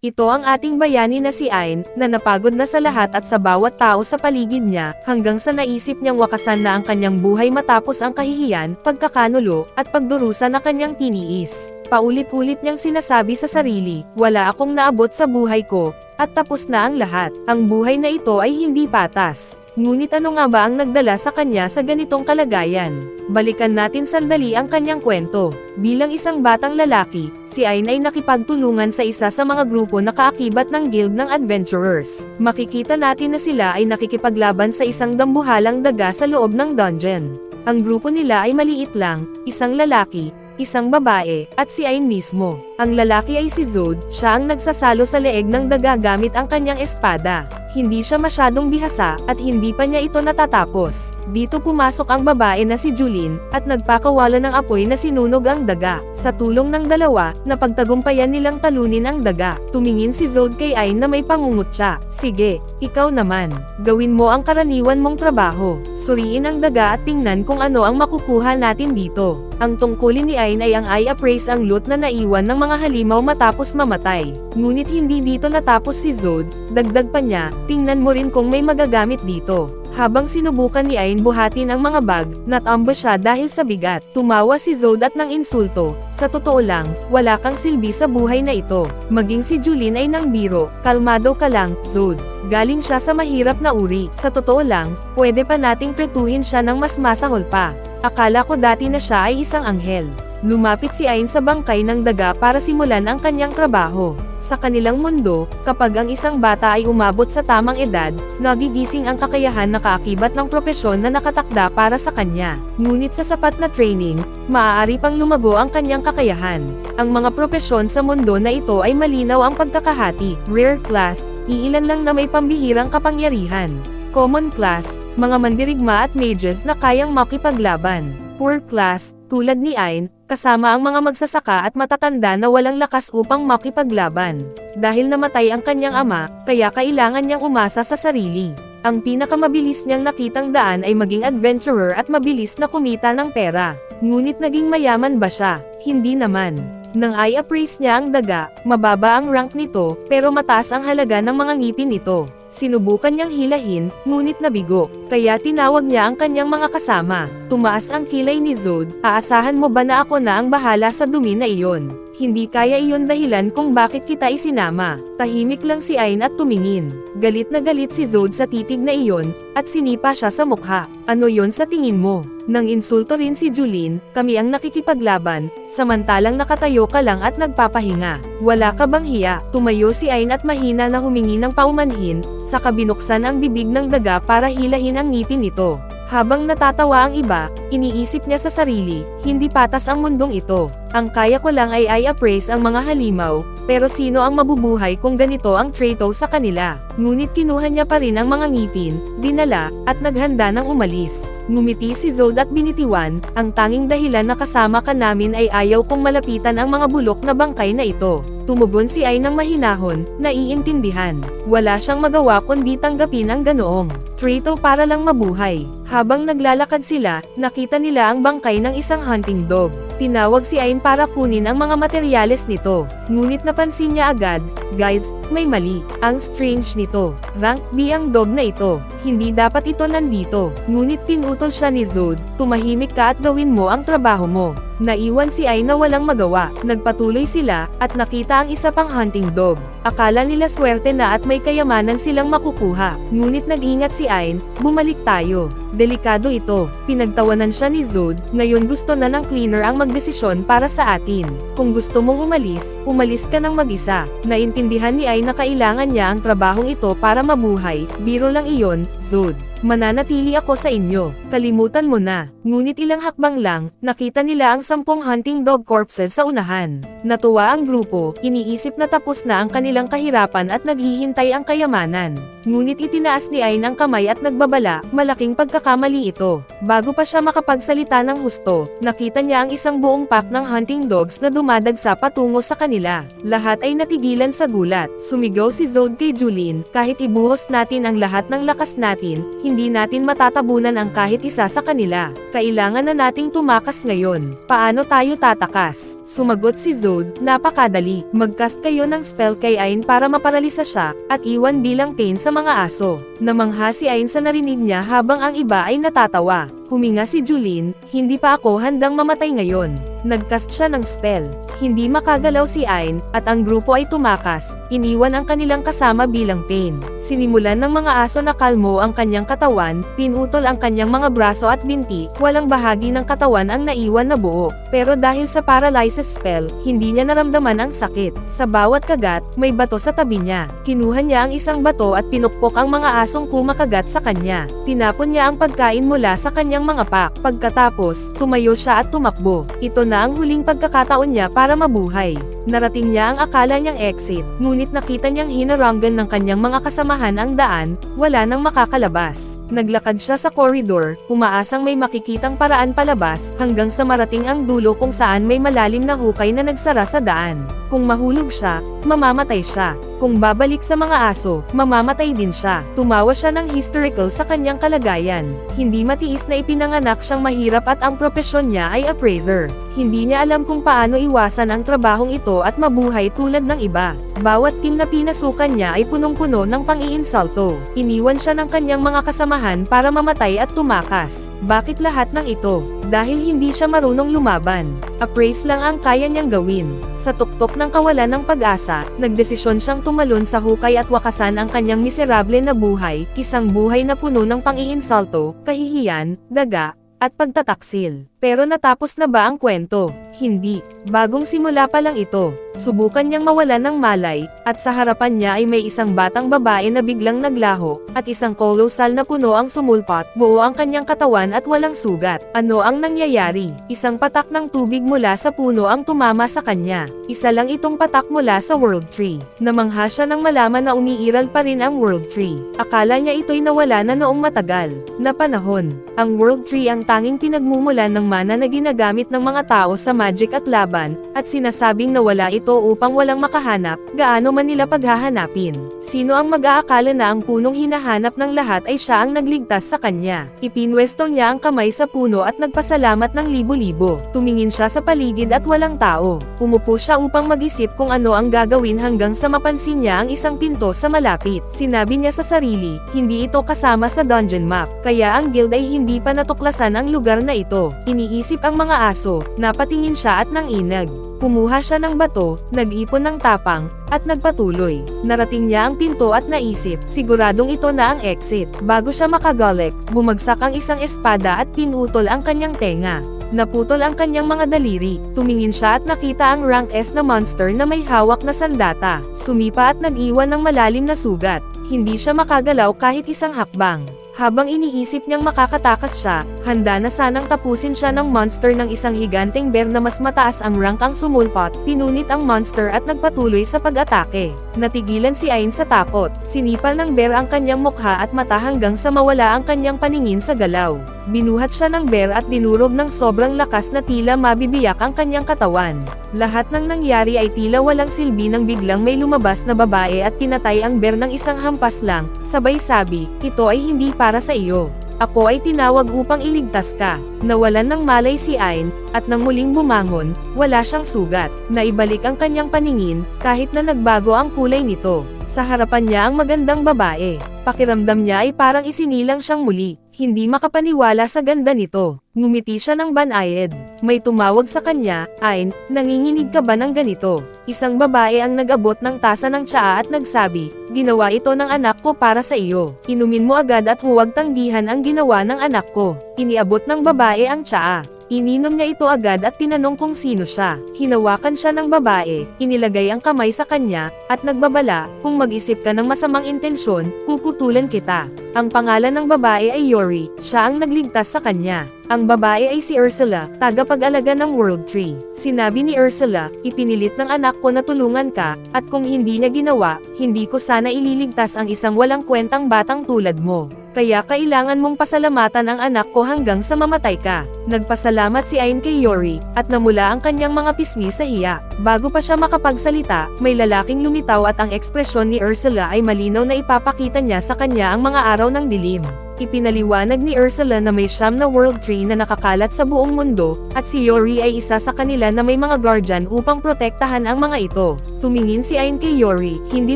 Ito ang ating bayani na si Ain, na napagod na sa lahat at sa bawat tao sa paligid niya, hanggang sa naisip niyang wakasan na ang kanyang buhay matapos ang kahihiyan, pagkakanulo, at pagdurusa na kanyang tiniis. Paulit-ulit niyang sinasabi sa sarili, wala akong naabot sa buhay ko, at tapos na ang lahat. Ang buhay na ito ay hindi patas. Ngunit ano nga ba ang nagdala sa kanya sa ganitong kalagayan? Balikan natin sandali ang kanyang kwento. Bilang isang batang lalaki, si Ain ay nakipagtulungan sa isa sa mga grupo na kaakibat ng guild ng adventurers. Makikita natin na sila ay nakikipaglaban sa isang dambuhalang daga sa loob ng dungeon. Ang grupo nila ay maliit lang, isang lalaki, isang babae, at si Ain mismo. Ang lalaki ay si Zod, siya ang nagsasalo sa leeg ng daga gamit ang kanyang espada. Hindi siya masyadong bihasa, at hindi pa niya ito natatapos. Dito pumasok ang babae na si Julin, at nagpakawala ng apoy na sinunog ang daga. Sa tulong ng dalawa, napagtagumpayan nilang talunin ang daga. Tumingin si Zod kay Ain na may pangungutya. Sige, ikaw naman. Gawin mo ang karaniwan mong trabaho. Suriin ang daga at tingnan kung ano ang makukuha natin dito. Ang tungkulin ni Ain ay ang i-appraise ang loot na naiwan ng mga halimaw matapos mamatay. Ngunit hindi dito natapos si Zod, dagdag pa niya, tingnan mo rin kung may magagamit dito. Habang sinubukan ni Ain buhatin ang mga bag, natamba siya dahil sa bigat. Tumawa si Zod at nang insulto, sa totoo lang, wala kang silbi sa buhay na ito. Maging si Julin ay nang biro, kalmado ka lang, Zod. Galing siya sa mahirap na uri, sa totoo lang, pwede pa nating pretuhin siya ng mas masahol pa. Akala ko dati na siya ay isang anghel. Lumapit si Ain sa bangkay ng daga para simulan ang kanyang trabaho. Sa kanilang mundo, kapag ang isang bata ay umabot sa tamang edad, nagigising ang kakayahan na kaakibat ng propesyon na nakatakda para sa kanya. Ngunit sa sapat na training, maaari pang lumago ang kanyang kakayahan. Ang mga propesyon sa mundo na ito ay malinaw ang pagkakahati. Rare class, iilan lang na may pambihirang kapangyarihan. Common class, mga mandirigma at mages na kayang makipaglaban. Poor class, tulad ni Ain, kasama ang mga magsasaka at matatanda na walang lakas upang makipaglaban. Dahil namatay ang kanyang ama, kaya kailangan niyang umasa sa sarili. Ang pinakamabilis niyang nakitang daan ay maging adventurer at mabilis na kumita ng pera. Ngunit naging mayaman ba siya? Hindi naman. Nang i-appraise niya ang daga, mababa ang rank nito, pero mataas ang halaga ng mga ngipin nito. Sinubukan niyang hilahin, ngunit nabigo, kaya tinawag niya ang kanyang mga kasama. Tumaas ang kilay ni Zod, aasahan mo ba na ako na ang bahala sa dumi na iyon? Hindi kaya iyon dahilan kung bakit kita isinama. Tahimik lang si Ain at tumingin. Galit na galit si Zod sa titig na iyon, at sinipa siya sa mukha. Ano yon sa tingin mo? Nang insulto rin si Julin, kami ang nakikipaglaban, samantalang nakatayo ka lang at nagpapahinga. Wala ka bang hiya? Tumayo si Ain at mahina na humingi ng paumanhin, saka binuksan ang bibig ng daga para hilahin ang ngipin nito. Habang natatawa ang iba, iniisip niya sa sarili, hindi patas ang mundong ito. Ang kaya ko lang ay i-appraise ang mga halimaw, pero sino ang mabubuhay kung ganito ang trato sa kanila? Ngunit kinuha niya pa rin ang mga ngipin, dinala, at naghanda ng umalis. Ngumiti si Zod at binitiwan, ang tanging dahilan na kasama ka namin ay ayaw kong malapitan ang mga bulok na bangkay na ito. Tumugon si Ain ng mahinahon, naiintindihan. Wala siyang magawa kundi tanggapin ang ganoong trato para lang mabuhay. Habang naglalakad sila, nakita nila ang bangkay ng isang hunting dog. Tinawag si Ain para kunin ang mga materyales nito. Ngunit napansin niya agad, guys, may mali. Ang strange nito. Rank B ang dog na ito. Hindi dapat ito nandito. Ngunit pinutol siya ni Zod, tumahimik ka at gawin mo ang trabaho mo. Naiwan si Ain na walang magawa. Nagpatuloy sila, at nakita ang isa pang hunting dog. Akala nila swerte na at may kayamanan silang makukuha. Ngunit nag-ingat si Ain, bumalik tayo. Delikado ito. Pinagtawanan siya ni Zod, ngayon gusto na ng cleaner ang magdesisyon para sa atin. Kung gusto mong umalis, umalis ka ng mag-isa. Naintindihan ni Ain na kailangan niya ang trabahong ito para mabuhay, biro lang iyon, Zod. Mananatili ako sa inyo. Kalimutan mo na. Ngunit ilang hakbang lang, nakita nila ang 10 hunting dog corpses sa unahan. Natuwa ang grupo, iniisip na tapos na ang kanilang kahirapan at naghihintay ang kayamanan. Ngunit itinaas ni Ain ang kamay at nagbabala, malaking pagkakamali ito. Bago pa siya makapagsalita ng husto, nakita niya ang isang buong pack ng hunting dogs na dumadagsa patungo sa kanila. Lahat ay natigilan sa gulat. Sumigaw si Zod kay Julin, kahit ibuhos natin ang lahat ng lakas natin, hindi natin matatabunan ang kahit isa sa kanila. Kailangan na nating tumakas ngayon. Paano tayo tatakas? Sumagot si Zod, napakadali. Mag-cast kayo ng spell kay Ain para maparalisa siya, at iwan bilang pain sa mga aso. Namangha si Ain sa narinig niya habang ang iba ay natatawa. Huminga si Julin, hindi pa ako handang mamatay ngayon. Nag-cast siya ng spell. Hindi makagalaw si Ain, at ang grupo ay tumakas, iniwan ang kanilang kasama bilang pain. Sinimulan ng mga aso na kalmo ang kanyang katawan, pinutol ang kanyang mga braso at binti, walang bahagi ng katawan ang naiwan na buo. Pero dahil sa paralysis spell, hindi niya naramdaman ang sakit. Sa bawat kagat, may bato sa tabi niya. Kinuha niya ang isang bato at pinukpok ang mga asong kumakagat sa kanya. Tinapon niya ang pagkain mula sa kanyang mga pak. Pagkatapos, tumayo siya at tumakbo. Ito na ang huling pagkakataon niya para mabuhay. Narating niya ang akala niyang exit, ngunit nakita niyang hinaranggan ng kanyang mga kasamahan ang daan, wala nang makakalabas. Naglakad siya sa koridor, umaasang may makikitang paraan palabas, hanggang sa marating ang dulo kung saan may malalim na hukay na nagsara sa daan. Kung mahulog siya, mamamatay siya. Kung babalik sa mga aso, mamamatay din siya. Tumawa siya ng hysterical sa kanyang kalagayan. Hindi matiis na ipinanganak siyang mahirap at ang propesyon niya ay appraiser. Hindi niya alam kung paano iwasan ang trabahong ito at mabuhay tulad ng iba. Bawat team na pinasukan niya ay punong-puno ng pang-iinsulto. Iniwan siya ng kanyang mga kasamahan para mamatay at tumakas. Bakit lahat ng ito? Dahil hindi siya marunong lumaban. Appraise lang ang kaya niyang gawin. Sa tuktok ng kawalan ng pag-asa, nagdesisyon siyang tumalon sa hukay at wakasan ang kanyang miserable na buhay, isang buhay na puno ng pang-iinsulto, kahihiyan, daga, at pagtataksil. Pero natapos na ba ang kwento? Hindi. Bagong simula pa lang ito. Subukan niyang mawalan ng malay, at sa harapan niya ay may isang batang babae na biglang naglaho, at isang kolosal na puno ang sumulpot, buo ang kanyang katawan at walang sugat. Ano ang nangyayari? Isang patak ng tubig mula sa puno ang tumama sa kanya. Isa lang itong patak mula sa World Tree. Namangha siya nang malaman na umiiral pa rin ang World Tree. Akala niya ito'y nawala na noong matagal na panahon. Ang World Tree ang tanging pinagmumulan ng mana na ginagamit ng mga tao sa magic at laban, at sinasabing nawala ito upang walang makahanap, gaano man nila paghahanapin. Sino ang mag-aakala na ang punong hinahanap ng lahat ay siya ang nagligtas sa kanya? Ipinwesto niya ang kamay sa puno at nagpasalamat ng libo-libo. Tumingin siya sa paligid at walang tao. Umupo siya upang mag-isip kung ano ang gagawin hanggang sa mapansin niya ang isang pinto sa malapit. Sinabi niya sa sarili, hindi ito kasama sa dungeon map, kaya ang guild ay hindi pa natuklasan ang lugar na ito. Iniisip ang mga aso, napatingin siya at nanginag. Kumuha siya ng bato, nag-ipon ng tapang, at nagpatuloy. Narating niya ang pinto at naisip, siguradong ito na ang exit. Bago siya makagalik, bumagsak ang isang espada at pinutol ang kanyang tenga. Naputol ang kanyang mga daliri. Tumingin siya at nakita ang rank S na monster na may hawak na sandata. Sumipa at nag-iwan ng malalim na sugat. Hindi siya makagalaw kahit isang hakbang. Habang iniisip niyang makakatakas siya, handa na sanang tapusin siya ng monster ng isang higanteng bear na mas mataas ang rank ang sumulpot, pinunit ang monster at nagpatuloy sa pag-atake. Natigilan si Ain sa takot. Sinipal ng bear ang kanyang mukha at mata hanggang sa mawala ang kanyang paningin sa galaw. Binuhat siya ng bear at dinurog ng sobrang lakas na tila mabibiyak ang kanyang katawan. Lahat ng nangyari ay tila walang silbi nang biglang may lumabas na babae at pinatay ang bear ng isang hampas lang, sabay sabi, ito ay hindi para sa iyo. Ako ay tinawag upang iligtas ka. Nawalan ng malay si Ain, at nang muling bumangon, wala siyang sugat. Naibalik ang kanyang paningin, kahit na nagbago ang kulay nito. Sa harapan niya ang magandang babae. Pakiramdam niya ay parang isinilang siyang muli. Hindi makapaniwala sa ganda nito. Ngumiti siya ng banayad. May tumawag sa kanya, Ain, nanginginig ka ba ng ganito? Isang babae ang nag-abot ng tasa ng tsaa at nagsabi, ginawa ito ng anak ko para sa iyo. Inumin mo agad at huwag tanggihan ang ginawa ng anak ko. Iniabot ng babae ang tsaa. Ininom niya ito agad at tinanong kung sino siya. Hinawakan siya ng babae, inilagay ang kamay sa kanya, at nagbabala, kung mag-isip ka ng masamang intensyon, kukutulan kita. Ang pangalan ng babae ay Yori, siya ang nagligtas sa kanya. Ang babae ay si Ursula, tagapag-alaga ng World Tree. Sinabi ni Ursula, ipinilit ng anak ko na tulungan ka, at kung hindi niya ginawa, hindi ko sana ililigtas ang isang walang kwentang batang tulad mo. Kaya kailangan mong pasalamatan ang anak ko hanggang sa mamatay ka. Nagpasalamat si Ain kay Yori, at namula ang kanyang mga pisngi sa hiya. Bago pa siya makapagsalita, may lalaking lumitaw at ang ekspresyon ni Ursula ay malinaw na ipapakita niya sa kanya ang mga araw ng dilim. Ipinaliwanag ni Ursula na may 9 na World Tree na nakakalat sa buong mundo, at si Yori ay isa sa kanila na may mga guardian upang protektahan ang mga ito. Tumingin si Ain kay Yori, hindi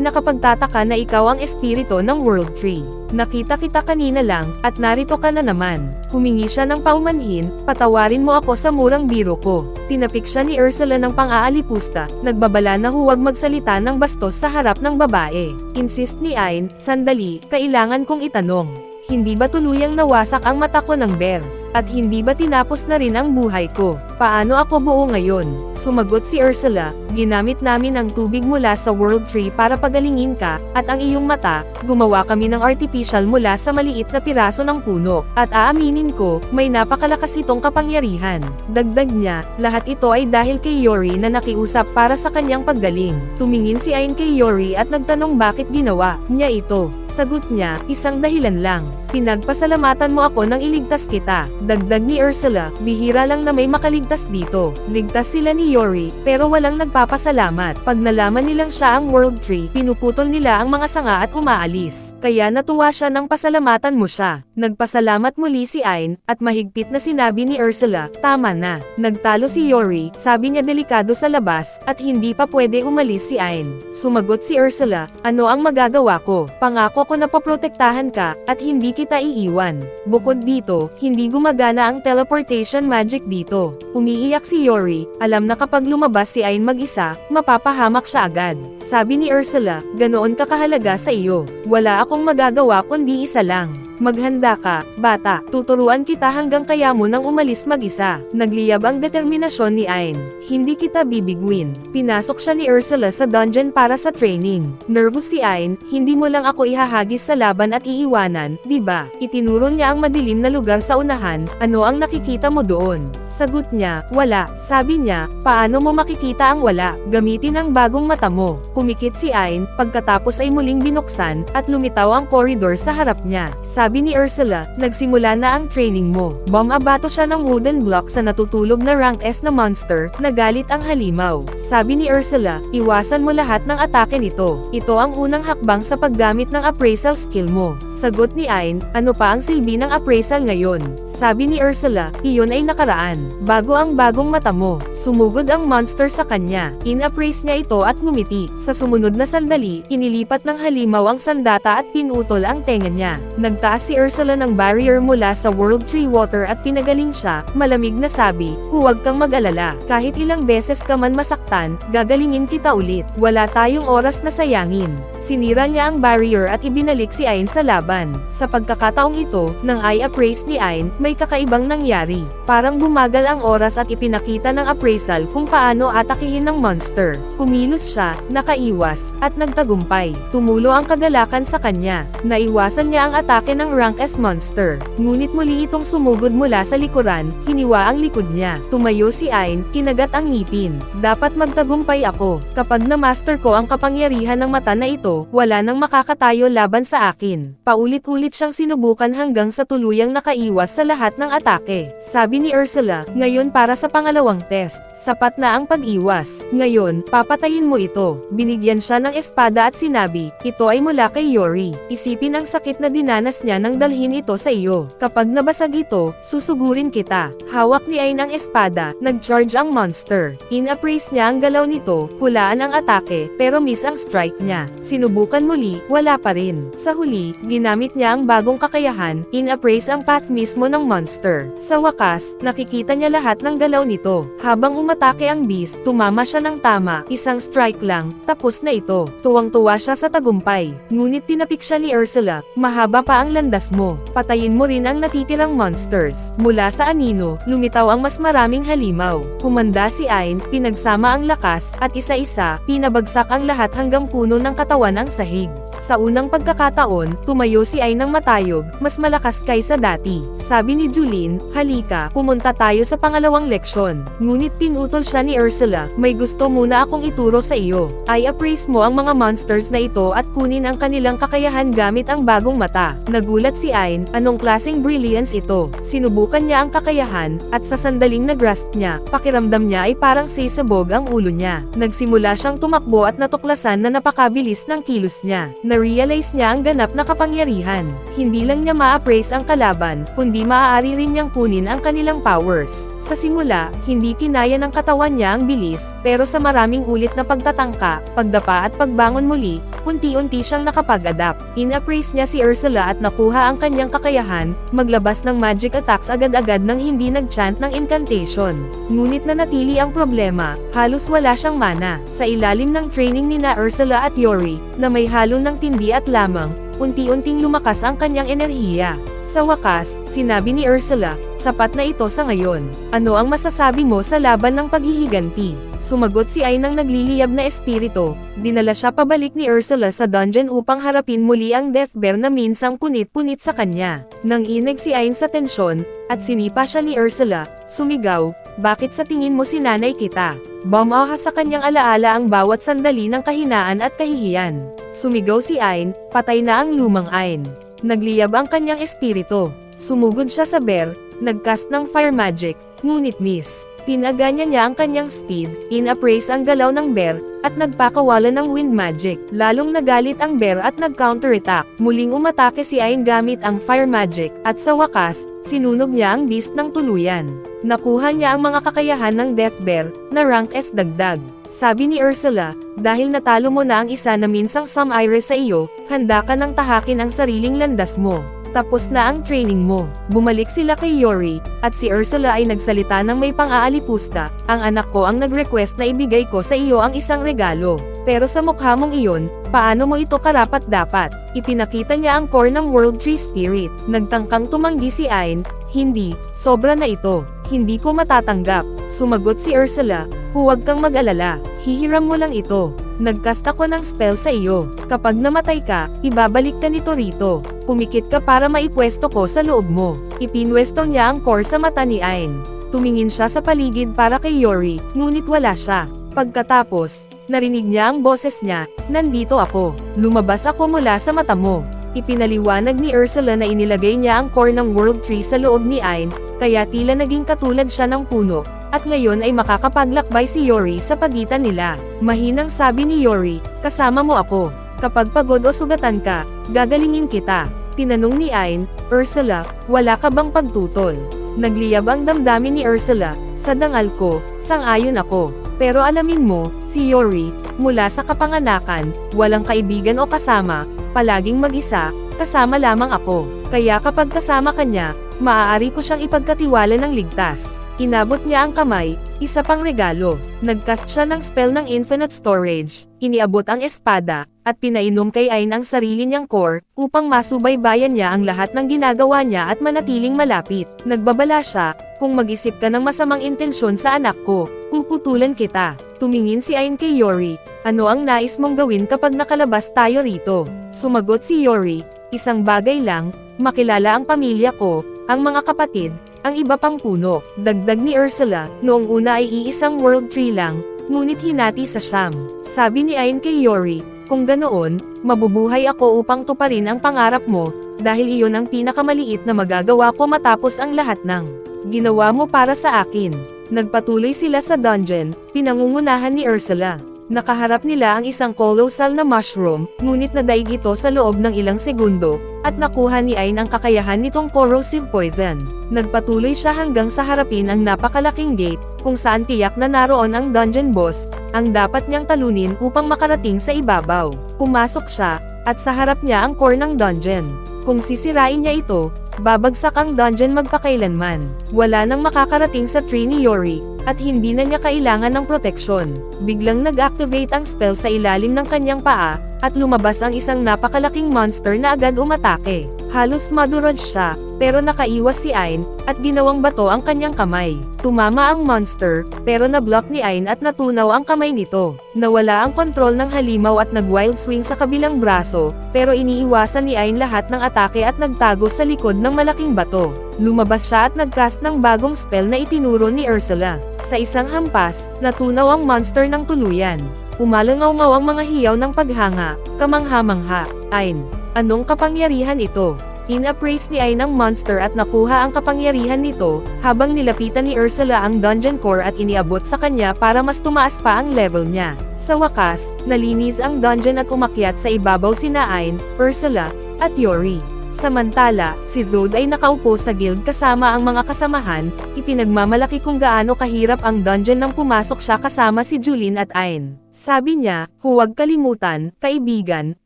nakapagtataka na ikaw ang espiritu ng World Tree. Nakita kita kanina lang, at narito ka na naman. Humingi siya ng paumanhin, patawarin mo ako sa murang biro ko. Tinapik siya ni Ursula ng pang-aalipusta, nagbabala na huwag magsalita ng bastos sa harap ng babae. Insist ni Ain, sandali, kailangan kong itanong. Hindi ba tuluyang nawasak ang mata ko ng bear? At hindi ba tinapos na rin ang buhay ko? Paano ako buo ngayon? Sumagot si Ursula, ginamit namin ang tubig mula sa World Tree para pagalingin ka, at ang iyong mata, gumawa kami ng artificial mula sa maliit na piraso ng puno. At aaminin ko, may napakalakas itong kapangyarihan. Dagdag niya, lahat ito ay dahil kay Yori na nakiusap para sa kanyang paggaling. Tumingin si Ain kay Yori at nagtanong bakit ginawa niya ito. Sagot niya, isang dahilan lang. Pinagpasalamatan mo ako nang iligtas kita. Dagdag ni Ursula, bihira lang na may makaligtas dito. Ligtas sila ni Yori, pero walang nagpapasalamat. Pag nalaman nilang siya ang World Tree, pinuputol nila ang mga sanga at umaalis. Kaya natuwa siya nang pasalamatan mo siya. Nagpasalamat muli si Ain, at mahigpit na sinabi ni Ursula, tama na. Nagtalo si Yori, sabi niya delikado sa labas, at hindi pa pwede umalis si Ain. Sumagot si Ursula, ano ang magagawa ko? Pangako ko na poprotektahan ka, at hindi kita iiwan. Bukod dito, hindi gumagana ang teleportation magic dito. Umiiyak si Yori, alam na kapag lumabas si Ain mag-isa, mapapahamak siya agad. Sabi ni Ursula, ganoon ka kahalaga sa iyo. Wala akong magagawa kundi isa lang. Maghanda ka, bata, tuturuan kita hanggang kaya mo nang umalis mag-isa. Nagliyab ang determinasyon ni Ain. Hindi kita bibigwin. Pinasok siya ni Ursula sa dungeon para sa training. Nervous si Ain, hindi mo lang ako ihahagis sa laban at iiwanan, di ba? Itinuro niya ang madilim na lugar sa unahan, ano ang nakikita mo doon? Sagot niya, wala. Sabi niya, paano mo makikita ang wala? Gamitin ang bagong mata mo. Pumikit si Ain, pagkatapos ay muling binuksan, at lumitaw ang koridor sa harap niya. Sabi ni Ursula, nagsimula na ang training mo. Bumabato siya ng wooden block sa natutulog na rank S na monster, nagalit ang halimaw. Sabi ni Ursula, iwasan mo lahat ng atake nito. Ito ang unang hakbang sa paggamit ng appraisal skill mo. Sagot ni Ain, ano pa ang silbi ng appraisal ngayon? Sabi ni Ursula, iyon ay nakaraan. Bago ang bagong mata mo. Sumugod ang monster sa kanya. In-appraise niya ito at ngumiti. Sa sumunod na sandali, inilipat ng halimaw ang sandata at pinutol ang tenga niya. Nagtaas si Ursula ng barrier mula sa World Tree Water at pinagaling siya, malamig na sabi, huwag kang mag-alala. Kahit ilang beses ka man masaktan, gagalingin kita ulit. Wala tayong oras na sayangin. Sinira niya ang barrier at ibinalik si Ain sa laban. Sa pagkakataong ito, nang i-appraise ni Ain, may kakaibang nangyari. Parang bumagal ang oras at ipinakita ng appraisal kung paano atakihin ng monster. Kumilos siya, nakaiwas, at nagtagumpay. Tumulo ang kagalakan sa kanya. Naiwasan niya ang atake ng rank S monster. Ngunit muli itong sumugod mula sa likuran, hiniwa ang likod niya. Tumayo si Ain, kinagat ang ngipin. Dapat magtagumpay ako. Kapag na-master ko ang kapangyarihan ng mata na ito, wala nang makakatayo laban sa akin. Paulit-ulit siyang sinubukan hanggang sa tuluyang nakaiwas sa lahat ng atake. Sabi ni Ursula, ngayon para sa pangalawang test. Sapat na ang pag-iwas. Ngayon, papatayin mo ito. Binigyan siya ng espada at sinabi, ito ay mula kay Yori. Isipin ang sakit na dinanas niya nang dalhin ito sa iyo. Kapag nabasag ito, susugurin kita. Hawak ni Ain ang espada, nag-charge ang monster. In-appraise niya ang galaw nito, hulaan ang atake, pero miss ang strike niya. Sinubukan muli, wala pa rin. Sa huli, ginamit niya ang bagong kakayahan, in-appraise ang path mismo ng monster. Sa wakas, nakikita niya lahat ng galaw nito. Habang umatake ang beast, tumama siya ng tama, isang strike lang, tapos na ito. Tuwang-tuwa siya sa tagumpay. Ngunit tinapik siya ni Ursula, mahaba pa ang landas mo. Patayin mo rin ang natitirang monsters. Mula sa anino, lumitaw ang mas maraming halimaw. Humanda si Ain, pinagsama ang lakas, at isa-isa, pinabagsak ang lahat hanggang puno ng katawan ang sahig. Sa unang pagkakataon, tumayo si Ain ng matayog, mas malakas kaysa dati. Sabi ni Julin, halika, pumunta tayo sa pangalawang leksyon. Ngunit pinutol siya ni Ursula, may gusto muna akong ituro sa iyo. I-appraise mo ang mga monsters na ito at kunin ang kanilang kakayahan gamit ang bagong mata. Nagulat si Ain, anong klaseng brilliance ito? Sinubukan niya ang kakayahan, at sa sandaling na-grasp niya, pakiramdam niya ay parang sisabog ang ulo niya. Nagsimula siyang tumakbo at natuklasan na napakabilis ng kilos niya. Na-realize niya ang ganap na kapangyarihan. Hindi lang niya ma-appraise ang kalaban, kundi maaari rin niyang kunin ang kanilang powers. Sa simula, hindi kinaya ng katawan niya ang bilis, pero sa maraming ulit na pagtatangka, pagdapa at pagbangon muli, unti-unti siyang nakapag-adapt. In-appraise niya si Ursula at nakuha ang kanyang kakayahan, maglabas ng magic attacks agad-agad nang hindi nag-chant ng incantation. Ngunit nanatili ang problema, halos wala siyang mana. Sa ilalim ng training ni na Ursula at Yori, na may halo ng tindi at lamang, unti-unting lumakas ang kanyang enerhiya. Sa wakas, sinabi ni Ursula, sapat na ito sa ngayon. Ano ang masasabi mo sa laban ng paghihiganti? Sumagot si Ain ng nagliliyab na espiritu. Dinala siya pabalik ni Ursula sa dungeon upang harapin muli ang Death Bear na minsang punit-punit sa kanya. Nang ineg si Ain sa tensyon, at sinipa siya ni Ursula, sumigaw, bakit sa tingin mo sinanay kita? Bumahas sa kanyang alaala ang bawat sandali ng kahinaan at kahihiyan. Sumigaw si Ain, patay na ang lumang Ain. Nagliyab ang kanyang espiritu. Sumugod siya sa bear, nagcast ng fire magic, ngunit miss. Pinaganya niya ang kanyang speed, in-appraise ang galaw ng bear, at nagpakawala ng wind magic. Lalong nagalit ang bear at nag-counterattack. Muling umatake si Ain gamit ang fire magic, at sa wakas, sinunog niya ang beast ng tuluyan. Nakuha niya ang mga kakayahan ng Death Bear, na rank S dagdag. Sabi ni Ursula, dahil natalo mo na ang isa na minsang Sumire sa iyo, handa ka nang tahakin ang sariling landas mo. Tapos na ang training mo. Bumalik sila kay Yori, at si Ursula ay nagsalita ng may pang-aalipusta, ang anak ko ang nag-request na ibigay ko sa iyo ang isang regalo. Pero sa mukha mong iyon, paano mo ito karapat-dapat? Ipinakita niya ang core ng World Tree Spirit. Nagtangkang tumanggi si Ain, hindi, sobra na ito. Hindi ko matatanggap. Sumagot si Ursula, huwag kang mag-alala, hihiram mo lang ito. Nagcast ako ng spell sa iyo. Kapag namatay ka, ibabalik ka nito rito. Pumikit ka para maipwesto ko sa loob mo. Ipinwesto niya ang core sa mata ni Ain. Tumingin siya sa paligid para kay Yori, ngunit wala siya. Pagkatapos, narinig niya ang boses niya, nandito ako. Lumabas ako mula sa mata mo. Ipinaliwanag ni Ursula na inilagay niya ang core ng World Tree sa loob ni Ain, kaya tila naging katulad siya ng puno, at ngayon ay makakapaglakbay si Yori sa pagitan nila. Mahinang sabi ni Yori, kasama mo ako. Kapag pagod o sugatan ka, gagalingin kita. Tinanong ni Ain, Ursula, wala ka bang pagtutol? Nagliyab ang damdamin ni Ursula, sa dangal ko, sang-ayon ako. Pero alamin mo, si Yori, mula sa kapanganakan, walang kaibigan o kasama, palaging mag-isa, kasama lamang ako. Kaya kapag kasama kanya, maaari ko siyang ipagkatiwala ng ligtas. Inabot niya ang kamay, isa pang regalo. Nagcast siya ng spell ng infinite storage, iniabot ang espada, at pinainom kay Ain ang sarili niyang core, upang masubaybayan niya ang lahat ng ginagawa niya at manatiling malapit. Nagbabala siya, kung mag-isip ka ng masamang intensyon sa anak ko, puputulan kita. Tumingin si Ain kay Yori, ano ang nais mong gawin kapag nakalabas tayo rito? Sumagot si Yori, isang bagay lang, makilala ang pamilya ko, ang mga kapatid, ang iba pang puno. Dagdag ni Ursula, noong una ay iisang world tree lang, ngunit hinati sa siyam. Sabi ni Ain kay Yori, kung ganoon, mabubuhay ako upang tuparin ang pangarap mo, dahil iyon ang pinakamaliit na magagawa ko matapos ang lahat ng ginawa mo para sa akin. Nagpatuloy sila sa dungeon, pinangungunahan ni Ursula. Nakaharap nila ang isang colossal na mushroom, ngunit nadaig ito sa loob ng ilang segundo, at nakuha ni Ain ang kakayahan nitong corrosive poison. Nagpatuloy siya hanggang sa harapin ang napakalaking gate, kung saan tiyak na naroon ang dungeon boss, ang dapat niyang talunin upang makarating sa ibabaw. Pumasok siya, at sa harap niya ang core ng dungeon. Kung sisirain niya ito, babagsak ang dungeon magpakailanman. Wala nang makakarating sa tree ni Yori, at hindi na niya kailangan ng proteksyon. Biglang nag-activate ang spell sa ilalim ng kanyang paa, at lumabas ang isang napakalaking monster na agad umatake. Halos madurog siya, pero nakaiwas si Ain, at ginawang bato ang kanyang kamay. Tumama ang monster, pero nablock ni Ain at natunaw ang kamay nito. Nawala ang kontrol ng halimaw at nag-wild swing sa kabilang braso, pero iniiwasan ni Ain lahat ng atake at nagtago sa likod ng malaking bato. Lumabas siya at nagcast ng bagong spell na itinuro ni Ursula. Sa isang hampas, natunaw ang monster ng tuluyan. Umalangaw-ngaw ang mga hiyaw ng paghanga, kamangha-mangha. Ain, anong kapangyarihan ito? Inappraise ni Ayn ang monster at nakuha ang kapangyarihan nito, habang nilapitan ni Ursula ang dungeon core at iniabot sa kanya para mas tumaas pa ang level niya. Sa wakas, nalinis ang dungeon at umakyat sa ibabaw sina Ayn, Ursula, at Yori. Samantala, si Zod ay nakaupo sa guild kasama ang mga kasamahan, ipinagmamalaki kung gaano kahirap ang dungeon nang pumasok siya kasama si Julin at Ayn. Sabi niya, huwag kalimutan, kaibigan,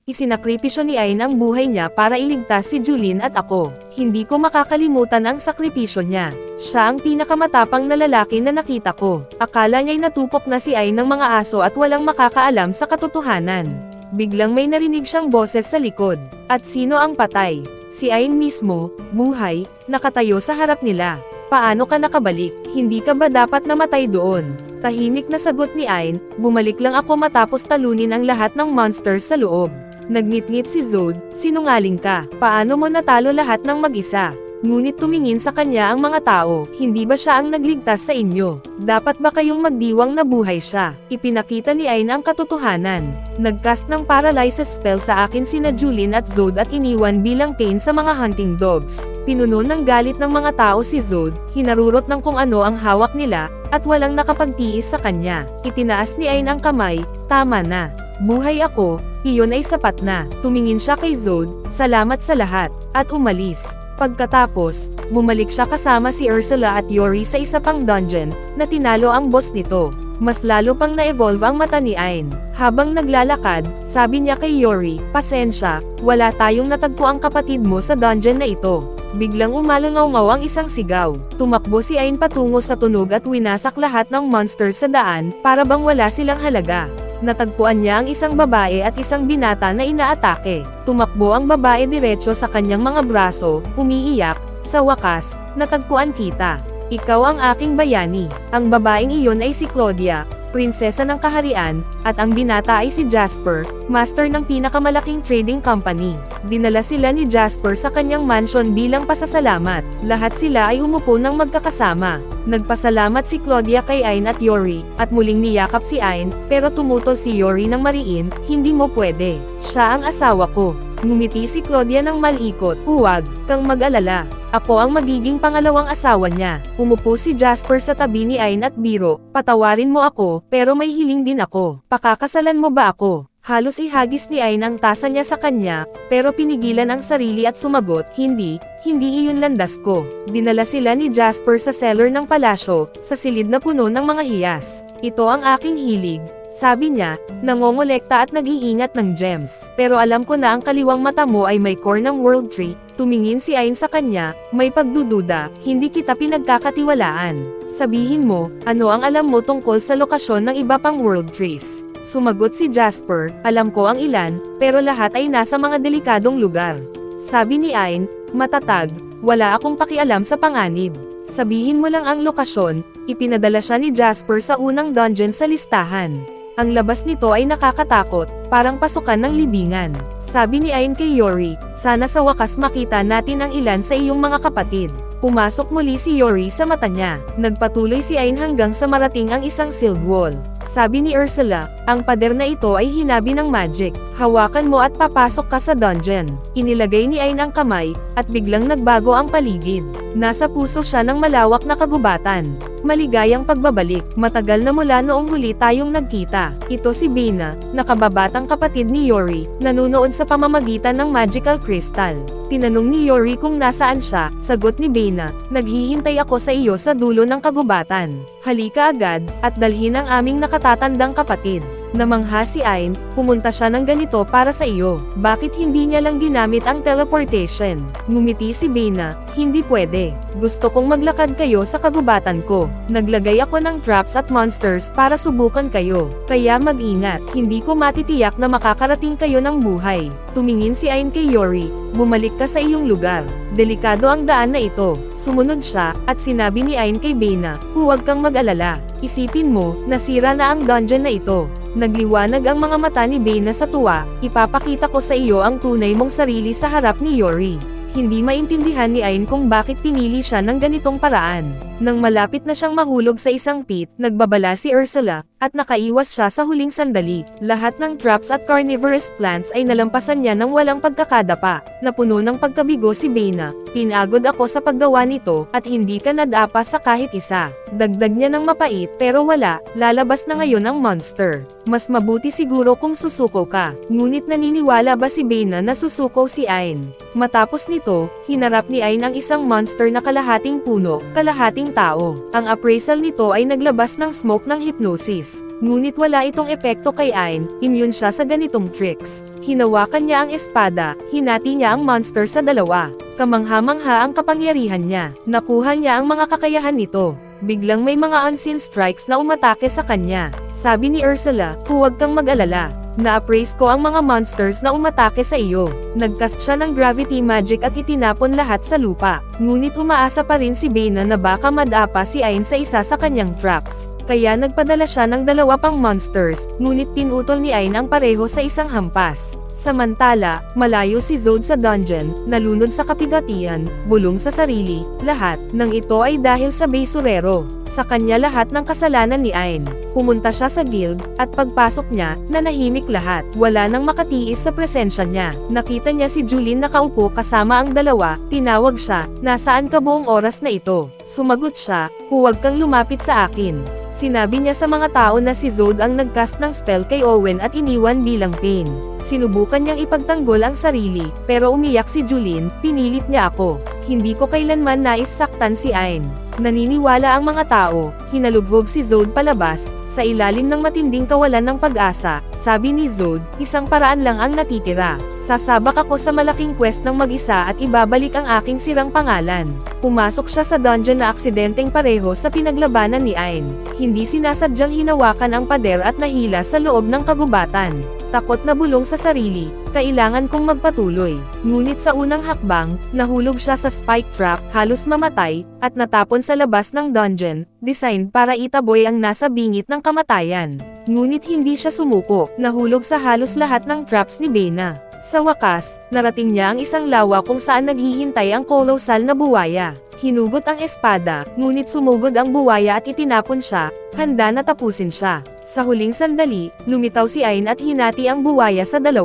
isinakripisyo ni Ayn ang buhay niya para iligtas si Julin at ako. Hindi ko makakalimutan ang sakripisyo niya. Siya ang pinakamatapang na lalaki na nakita ko. Akala niya'y natupok na si Ayn ng mga aso at walang makakaalam sa katotohanan. Biglang may narinig siyang boses sa likod. At sino ang patay? Si Ayn mismo, buhay, nakatayo sa harap nila. Paano ka nakabalik? Hindi ka ba dapat namatay doon? Tahimik na sagot ni Ayn, bumalik lang ako matapos talunin ang lahat ng monsters sa loob. Nagnitngit si Zod, sinungaling ka. Paano mo natalo lahat ng mag-isa? Ngunit tumingin sa kanya ang mga tao, hindi ba siya ang nagligtas sa inyo? Dapat ba kayong magdiwang na buhay siya? Ipinakita ni Ayn ang katotohanan. Nagcast ng paralysis spell sa akin sina Julin at Zod at iniwan bilang pain sa mga hunting dogs. Pinuno ng galit ng mga tao si Zod, hinarurot ng kung ano ang hawak nila, at walang nakapagtiis sa kanya. Itinaas ni Ayn ang kamay, tama na. Buhay ako, iyon ay sapat na. Tumingin siya kay Zod, salamat sa lahat, at umalis. Pagkatapos, bumalik siya kasama si Ursula at Yori sa isa pang dungeon, na tinalo ang boss nito. Mas lalo pang na-evolve ang mata ni Ayn. Habang naglalakad, sabi niya kay Yori, pasensya, wala tayong natagpo ang kapatid mo sa dungeon na ito. Biglang umalangaw-ngaw ang isang sigaw. Tumakbo si Ayn patungo sa tunog at winasak lahat ng monsters sa daan, para bang wala silang halaga. Natagpuan niya ang isang babae at isang binata na inaatake. Tumakbo ang babae diretso sa kanyang mga braso, umiiyak. Sa wakas, natagpuan kita. Ikaw ang aking bayani. Ang babaeng iyon ay si Claudia, prinsesa ng kaharian, at ang binata ay si Jasper, master ng pinakamalaking trading company. Dinala sila ni Jasper sa kanyang mansion bilang pasasalamat. Lahat sila ay umupo ng magkakasama. Nagpasalamat si Claudia kay Ayn at Yori, at muling niyakap si Ayn, pero tumutol si Yori ng mariin, hindi mo pwede. Siya ang asawa ko. Ngumiti si Claudia ng malikot, huwag kang mag-alala. Ako ang magiging pangalawang asawa niya. Umupo si Jasper sa tabi ni Ayn at biro, patawarin mo ako, pero may hiling din ako. Pakakasalan mo ba ako? Halos ihagis ni Ayn ang tasa niya sa kanya, pero pinigilan ang sarili at sumagot, hindi iyon landas ko. Dinala sila ni Jasper sa cellar ng palasyo, sa silid na puno ng mga hiyas. Ito ang aking hilig. Sabi niya, nangongolekta at nag-iingat ng gems. Pero alam ko na ang kaliwang mata mo ay may core ng World Tree. Tumingin si Ayn sa kanya, may pagdududa, hindi kita pinagkakatiwalaan. Sabihin mo, ano ang alam mo tungkol sa lokasyon ng iba pang World Trees? Sumagot si Jasper, alam ko ang ilan, pero lahat ay nasa mga delikadong lugar. Sabi ni Ayn, matatag, wala akong pakialam sa panganib. Sabihin mo lang ang lokasyon. Ipinadala siya ni Jasper sa unang dungeon sa listahan. Ang labas nito ay nakakatakot, parang pasukan ng libingan. Sabi ni Ayn kay Yori, sana sa wakas makita natin ang ilan sa iyong mga kapatid. Pumasok muli si Yori sa mata niya. Nagpatuloy si Ayn hanggang sa marating ang isang sealed wall. Sabi ni Ursula, ang pader na ito ay hinabi ng magic. Hawakan mo at papasok ka sa dungeon. Inilagay ni Ayn ang kamay, at biglang nagbago ang paligid. Nasa puso siya ng malawak na kagubatan. Maligayang pagbabalik, matagal na mula noong huli tayong nagkita. Ito si Bena, nakababatang kapatid ni Yori, nanunood sa pamamagitan ng magical crystal. Tinanong ni Yori kung nasaan siya, sagot ni Bena, naghihintay ako sa iyo sa dulo ng kagubatan. Halika agad, at dalhin ang aming nakatatandang kapatid. Namangha si Ayn, pumunta siya ng ganito para sa iyo. Bakit hindi niya lang ginamit ang teleportation? Ngumiti si Bena, hindi pwede. Gusto kong maglakad kayo sa kagubatan ko. Naglagay ako ng traps at monsters para subukan kayo. Kaya mag-ingat, hindi ko matitiyak na makakarating kayo ng buhay. Tumingin si Ayn kay Yori, bumalik ka sa iyong lugar. Delikado ang daan na ito. Sumunod siya, at sinabi ni Ayn kay Bena, huwag kang mag-alala. Isipin mo, nasira na ang dungeon na ito. Nagliwanag ang mga mata ni Bena sa tuwa, ipapakita ko sa iyo ang tunay mong sarili sa harap ni Yori. Hindi maintindihan ni Ayn kung bakit pinili siya ng ganitong paraan. Nang malapit na siyang mahulog sa isang pit, nagbabala si Ursula, at nakaiwas siya sa huling sandali. Lahat ng traps at carnivorous plants ay nalampasan niya ng walang pagkakadapa. Napuno ng pagkabigo si Bena. Pinagod ako sa paggawa nito, at hindi ka nadapa sa kahit isa. Dagdag niya ng mapait, pero wala, lalabas na ngayon ang monster. Mas mabuti siguro kung susuko ka. Ngunit naniniwala ba si Bena na susuko si Ain? Matapos nito, hinarap ni Ain ang isang monster na kalahating puno, kalahating tao. Ang appraisal nito ay naglabas ng smoke ng hypnosis. Ngunit wala itong epekto kay Ain, immune siya sa ganitong tricks. Hinawakan niya ang espada, hinati niya ang monster sa dalawa. Kamangha-mangha ang kapangyarihan niya. Nakuha niya ang mga kakayahan nito. Biglang may mga unseen strikes na umatake sa kanya. Sabi ni Ursula, huwag kang mag-alala. Na-appraise ko ang mga monsters na umatake sa iyo. Nagcast siya ng gravity magic at itinapon lahat sa lupa. Ngunit umaasa pa rin si Bena na baka madapa si Ain sa isa sa kanyang traps. Kaya nagpadala siya ng 2 pang monsters, ngunit pinutol ni Ain ang pareho sa isang hampas. Samantala, malayo si Zod sa dungeon, nalunod sa kapigatian, bulong sa sarili, lahat ng ito ay dahil sa basurero. Sa kanya lahat ng kasalanan ni Ain. Pumunta siya sa guild, at pagpasok niya, nanahimik lahat. Wala nang makatiis sa presensya niya. Nakita niya si Julin nakaupo kasama ang 2, tinawag siya, nasaan ka buong oras na ito? Sumagot siya, huwag kang lumapit sa akin. Sinabi niya sa mga tao na si Zod ang nagcast ng spell kay Owen at iniwan bilang pain. Sinubukan niyang ipagtanggol ang sarili, pero umiyak si Julin, pinilit niya ako. Hindi ko kailanman nais saktan si Ain. Naniniwala ang mga tao, hinalugog si Zod palabas, sa ilalim ng matinding kawalan ng pag-asa. Sabi ni Zod, isang paraan lang ang natitira. Sasabak ako sa malaking quest ng mag-isa at ibabalik ang aking sirang pangalan. Pumasok siya sa dungeon na aksidenteng pareho sa pinaglabanan ni Ain. Hindi sinasadyang hinawakan ang pader at nahila sa loob ng kagubatan. Takot na bulong sa sarili, kailangan kong magpatuloy. Ngunit sa unang hakbang, nahulog siya sa spike trap, halos mamatay, at natapon sa labas ng dungeon, designed para itaboy ang nasa bingit ng kamatayan. Ngunit hindi siya sumuko, nahulog sa halos lahat ng traps ni Bena. Sa wakas, narating niya ang isang lawa kung saan naghihintay ang kolosal na buwaya. Hinugot ang espada, ngunit sumugod ang buwaya at itinapon siya, handa na tapusin siya. Sa huling sandali, lumitaw si Ain at hinati ang buwaya sa 2.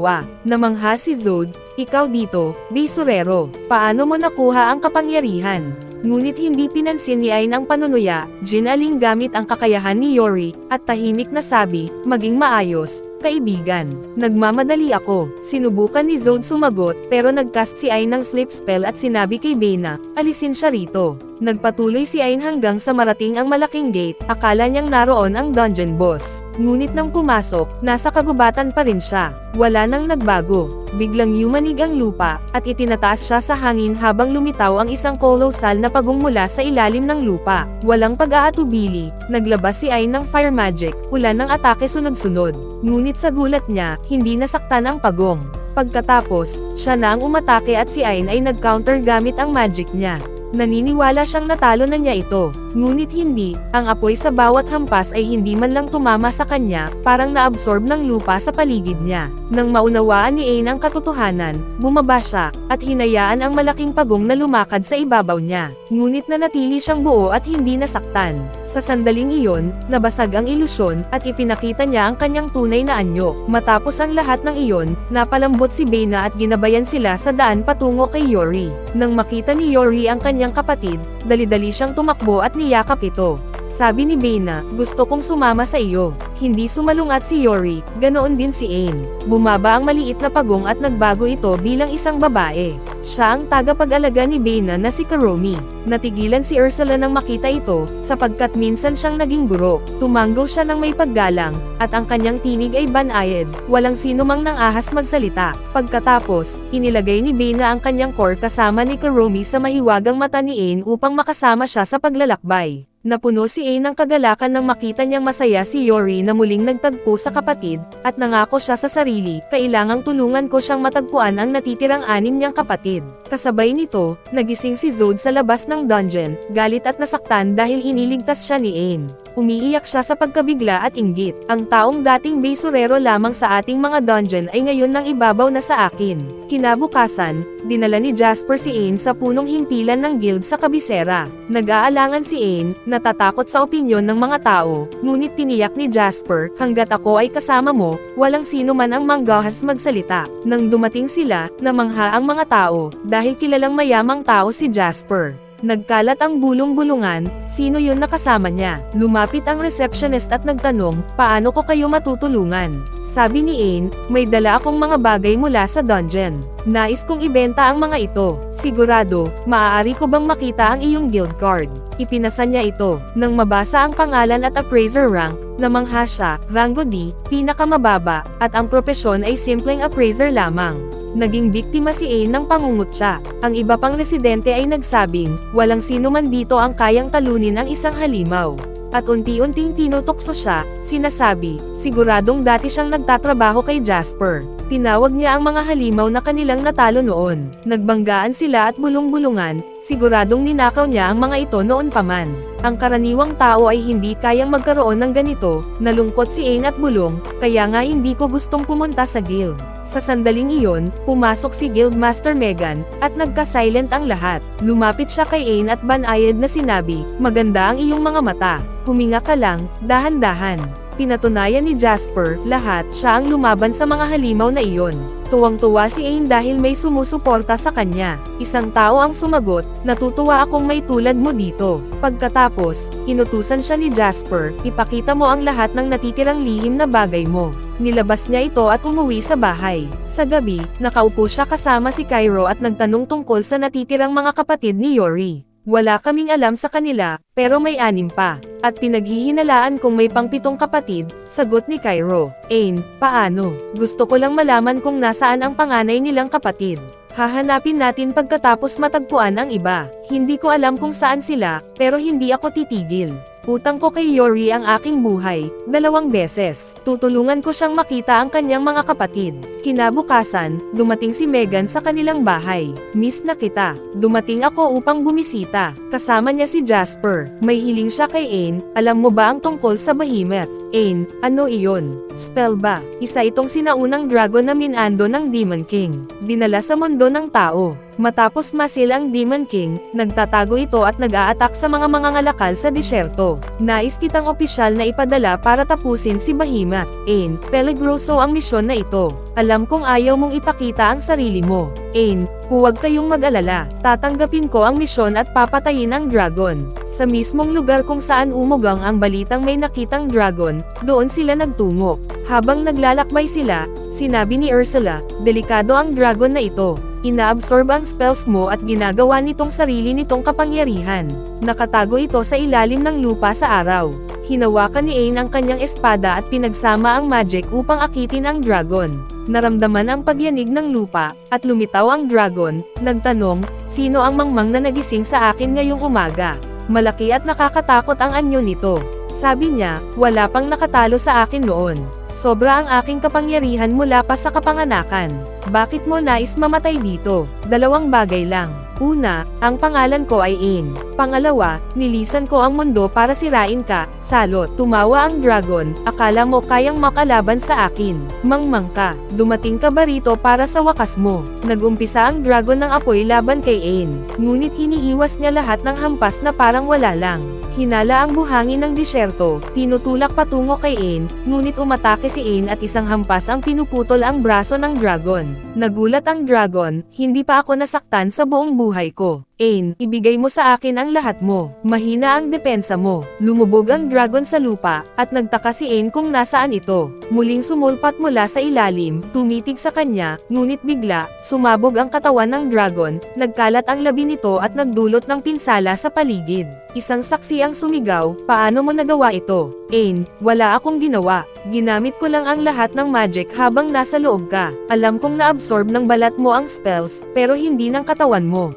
Namangha si Zod, ikaw dito, basurero. Paano mo nakuha ang kapangyarihan? Ngunit hindi pinansin ni Ain ang panunuya, ginaling gamit ang kakayahan ni Yori, at tahimik na sabi, maging maayos, kaibigan. Nagmamadali ako. Sinubukan ni Zod sumagot, pero nagcast si Ain ng sleep spell at sinabi kay Bena, alisin siya rito. Nagpatuloy si Ain hanggang sa marating ang malaking gate, akala niyang naroon ang dungeon boss. Ngunit nang pumasok, nasa kagubatan pa rin siya. Wala nang nagbago. Biglang yumanig ang lupa, at itinataas siya sa hangin habang lumitaw ang isang kolosal na pagong mula sa ilalim ng lupa. Walang pag-aatubili, naglabas si Ain ng fire magic, ulan ng atake sunod-sunod. Ngunit sa gulat niya, hindi nasaktan ang pagong. Pagkatapos, siya na ang umatake at si Ain ay nag-counter gamit ang magic niya. Naniniwala siyang natalo na niya ito. Ngunit hindi, ang apoy sa bawat hampas ay hindi man lang tumama sa kanya, parang naabsorb ng lupa sa paligid niya. Nang maunawaan ni Ain ang katotohanan, bumaba siya, at hinayaan ang malaking pagong na lumakad sa ibabaw niya. Ngunit nanatili siyang buo at hindi nasaktan. Sa sandaling iyon, nabasag ang ilusyon, at ipinakita niya ang kanyang tunay na anyo. Matapos ang lahat ng iyon, napalambot si Bena at ginabayan sila sa daan patungo kay Yori. Nang makita ni Yori ang kanyang kapatid, dali-dali siyang tumakbo at niyakap ito. Sabi ni Bena, gusto kong sumama sa iyo. Hindi sumalungat si Yori, ganoon din si Ain. Bumaba ang maliit na pagong at nagbago ito bilang isang babae. Siya ang tagapag-alaga ni Bena na si Karomi. Natigilan si Ursula nang makita ito, sapagkat minsan siyang naging guro. Tumanggo siya ng may paggalang, at ang kanyang tinig ay banayad, walang sino mang nang ahas magsalita. Pagkatapos, inilagay ni Bena ang kanyang core kasama ni Karomi sa mahiwagang mata ni Ain upang makasama siya sa paglalakbay. Napuno si Ain ng kagalakan nang makita niyang masaya si Yori na muling nagtagpo sa kapatid, at nangako siya sa sarili, kailangang tulungan ko siyang matagpuan ang natitirang 6 niyang kapatid. Kasabay nito, nagising si Zod sa labas ng dungeon, galit at nasaktan dahil iniligtas siya ni Ain. Umiiyak siya sa pagkabigla at inggit. Ang taong dating basurero lamang sa ating mga dungeon ay ngayon nang ibabaw na sa akin. Kinabukasan, dinala ni Jasper si Ain sa punong himpilan ng guild sa kabisera. Nag-aalangan si Ain, natatakot sa opinyon ng mga tao, ngunit tiniyak ni Jasper, hanggat ako ay kasama mo, walang sino man ang manggahas magsalita. Nang dumating sila, namangha ang mga tao, dahil kilalang mayamang tao si Jasper. Nagkalat ang bulong-bulungan, sino yun na kasama niya? Lumapit ang receptionist at nagtanong, paano ko kayo matutulungan? Sabi ni Ain, may dala akong mga bagay mula sa dungeon. Nais kong ibenta ang mga ito. Sigurado, maaari ko bang makita ang iyong guild card? Ipinasa niya ito. Nang mabasa ang pangalan at appraiser rank, namangha siya, Rango D, pinakamababa, at ang propesyon ay simpleng appraiser lamang. Naging biktima si Ain ng pangungutya. Ang iba pang residente ay nagsabing, walang sino man dito ang kayang talunin ang isang halimaw. At unti-unting tinutokso siya, sinasabi, siguradong dati siyang nagtatrabaho kay Jasper. Tinawag niya ang mga halimaw na kanilang natalo noon. Nagbanggaan sila at bulong-bulungan, siguradong ninakaw niya ang mga ito noon pa man. Ang karaniwang tao ay hindi kayang magkaroon ng ganito, nalungkot si Ain at bulong, kaya nga hindi ko gustong pumunta sa guild. Sa sandaling iyon, pumasok si Guildmaster Megan, at nagka-silent ang lahat. Lumapit siya kay Ain at banayad na sinabi, maganda ang iyong mga mata. Huminga ka lang, dahan-dahan. Pinatunayan ni Jasper, lahat, siya ang lumaban sa mga halimaw na iyon. Tuwang-tuwa si Ain dahil may sumusuporta sa kanya. Isang tao ang sumagot, natutuwa akong may tulad mo dito. Pagkatapos, inutusan siya ni Jasper, ipakita mo ang lahat ng natitirang lihim na bagay mo. Nilabas niya ito at umuwi sa bahay. Sa gabi, nakaupo siya kasama si Cairo at nagtanong tungkol sa natitirang mga kapatid ni Yori. Wala kaming alam sa kanila, pero may 6 pa. At pinaghihinalaan kung may pang-7 kapatid, sagot ni Cairo. Ain, paano? Gusto ko lang malaman kung nasaan ang panganay nilang kapatid. Hahanapin natin pagkatapos matagpuan ang iba. Hindi ko alam kung saan sila, pero hindi ako titigil. Utang ko kay Yori ang aking buhay, 2 beses. Tutulungan ko siyang makita ang kanyang mga kapatid. Kinabukasan, dumating si Megan sa kanilang bahay. Miss na kita. Dumating ako upang bumisita. Kasama niya si Jasper. May hiling siya kay Ain, alam mo ba ang tungkol sa Behemoth? Ain, ano iyon? Spell ba? Isa itong sinaunang dragon na minando ng Demon King. Dinala sa mundo ng tao. Matapos masil ang Demon King, nagtatago ito at nag-a-attack sa mga mangangalakal sa disyerto. Nais kitang opisyal na ipadala para tapusin si Behemoth. Ain, peligroso ang misyon na ito. Alam kong ayaw mong ipakita ang sarili mo. Ain, huwag kayong mag-alala. Tatanggapin ko ang misyon at papatayin ang dragon. Sa mismong lugar kung saan umugang ang balitang may nakitang dragon, doon sila nagtungo. Habang naglalakbay sila, sinabi ni Ursula, delikado ang dragon na ito. Inaabsorb ang spells mo at ginagawa nitong sarili nitong kapangyarihan. Nakatago ito sa ilalim ng lupa sa araw. Hinawakan ni Ain ang kanyang espada at pinagsama ang magic upang akitin ang dragon. Naramdaman ang pagyanig ng lupa, at lumitaw ang dragon. Nagtanong, sino ang mangmang na nagising sa akin ngayong umaga? Malaki at nakakatakot ang anyo nito. Sabi niya, wala pang nakatalo sa akin noon. Sobra ang aking kapangyarihan mula pa sa kapanganakan. Bakit mo nais mamatay dito? 2 bagay lang. Una, ang pangalan ko ay Ain. Pangalawa, nilisan ko ang mundo para sirain ka. Salot. Tumawa ang dragon, akala mo kayang makalaban sa akin. Mangmang ka. Dumating ka ba rito para sa wakas mo? Nagumpisa ang dragon ng apoy laban kay Ain. Ngunit iniiwas niya lahat ng hampas na parang wala lang. Hinala ang buhangin ng disyerto, tinutulak patungo kay Ain, ngunit umatake si Ain at isang hampas ang pinuputol ang braso ng dragon. Nagulat ang dragon, hindi pa ako nasaktan sa buong buhay ko. Ain, ibigay mo sa akin ang lahat mo. Mahina ang depensa mo. Lumubog ang dragon sa lupa, at nagtaka si Ain kung nasaan ito. Muling sumulpat mula sa ilalim, tumitig sa kanya, ngunit bigla, sumabog ang katawan ng dragon, nagkalat ang labi nito at nagdulot ng pinsala sa paligid. Isang saksi ang sumigaw, paano mo nagawa ito? Ain, wala akong ginawa. Ginamit ko lang ang lahat ng magic habang nasa loob ka. Alam kong na-absorb ng balat mo ang spells, pero hindi ng katawan mo.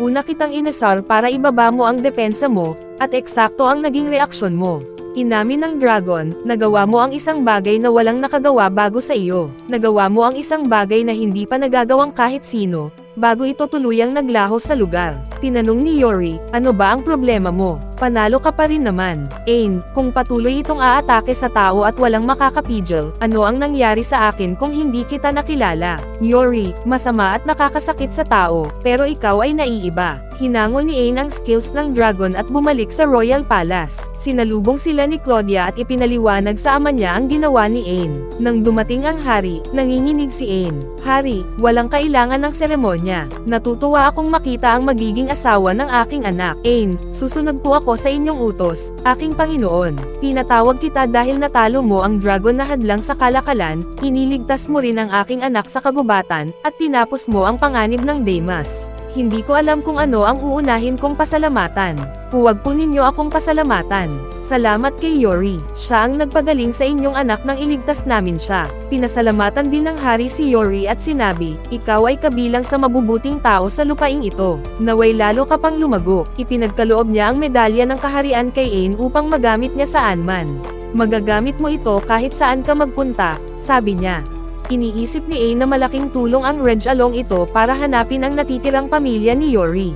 Una kitang inasar para ibaba mo ang depensa mo, at eksakto ang naging reaksyon mo. Inamin ng dragon, nagawa mo ang isang bagay na walang nakagawa bago sa iyo. Nagawa mo ang isang bagay na hindi pa nagagawang kahit sino, bago ito tuluyang naglaho sa lugar. Tinanong ni Yori, ano ba ang problema mo? Panalo ka pa rin naman. Ain, kung patuloy itong aatake sa tao at walang makakapigil, ano ang nangyari sa akin kung hindi kita nakilala? Yori, masama at nakakasakit sa tao, pero ikaw ay naiiba. Hinango ni Ain ang skills ng dragon at bumalik sa Royal Palace. Sinalubong sila ni Claudia at ipinaliwanag sa ama niya ang ginawa ni Ain. Nang dumating ang hari, nanginginig si Ain. Hari, walang kailangan ng seremonya. Natutuwa akong makita ang magiging asawa ng aking anak. Ain, susunod po ako sa inyong utos, aking Panginoon. Pinatawag kita dahil natalo mo ang dragon na hadlang sa kalakalan, iniligtas mo rin ang aking anak sa kagubatan, at tinapos mo ang panganib ng Demas. Hindi ko alam kung ano ang uunahin kong pasalamatan. Huwag po ninyo akong pasalamatan. Salamat kay Yori. Siya ang nagpagaling sa inyong anak nang iligtas namin siya. Pinasalamatan din ng hari si Yori at sinabi, ikaw ay kabilang sa mabubuting tao sa lupaing ito. Naway lalo ka pang lumago. Ipinagkaloob niya ang medalya ng kaharian kay Ain upang magamit niya saan man. Magagamit mo ito kahit saan ka magpunta, sabi niya. Iniisip ni Ain na malaking tulong ang Reg Along ito para hanapin ang natitirang pamilya ni Yori.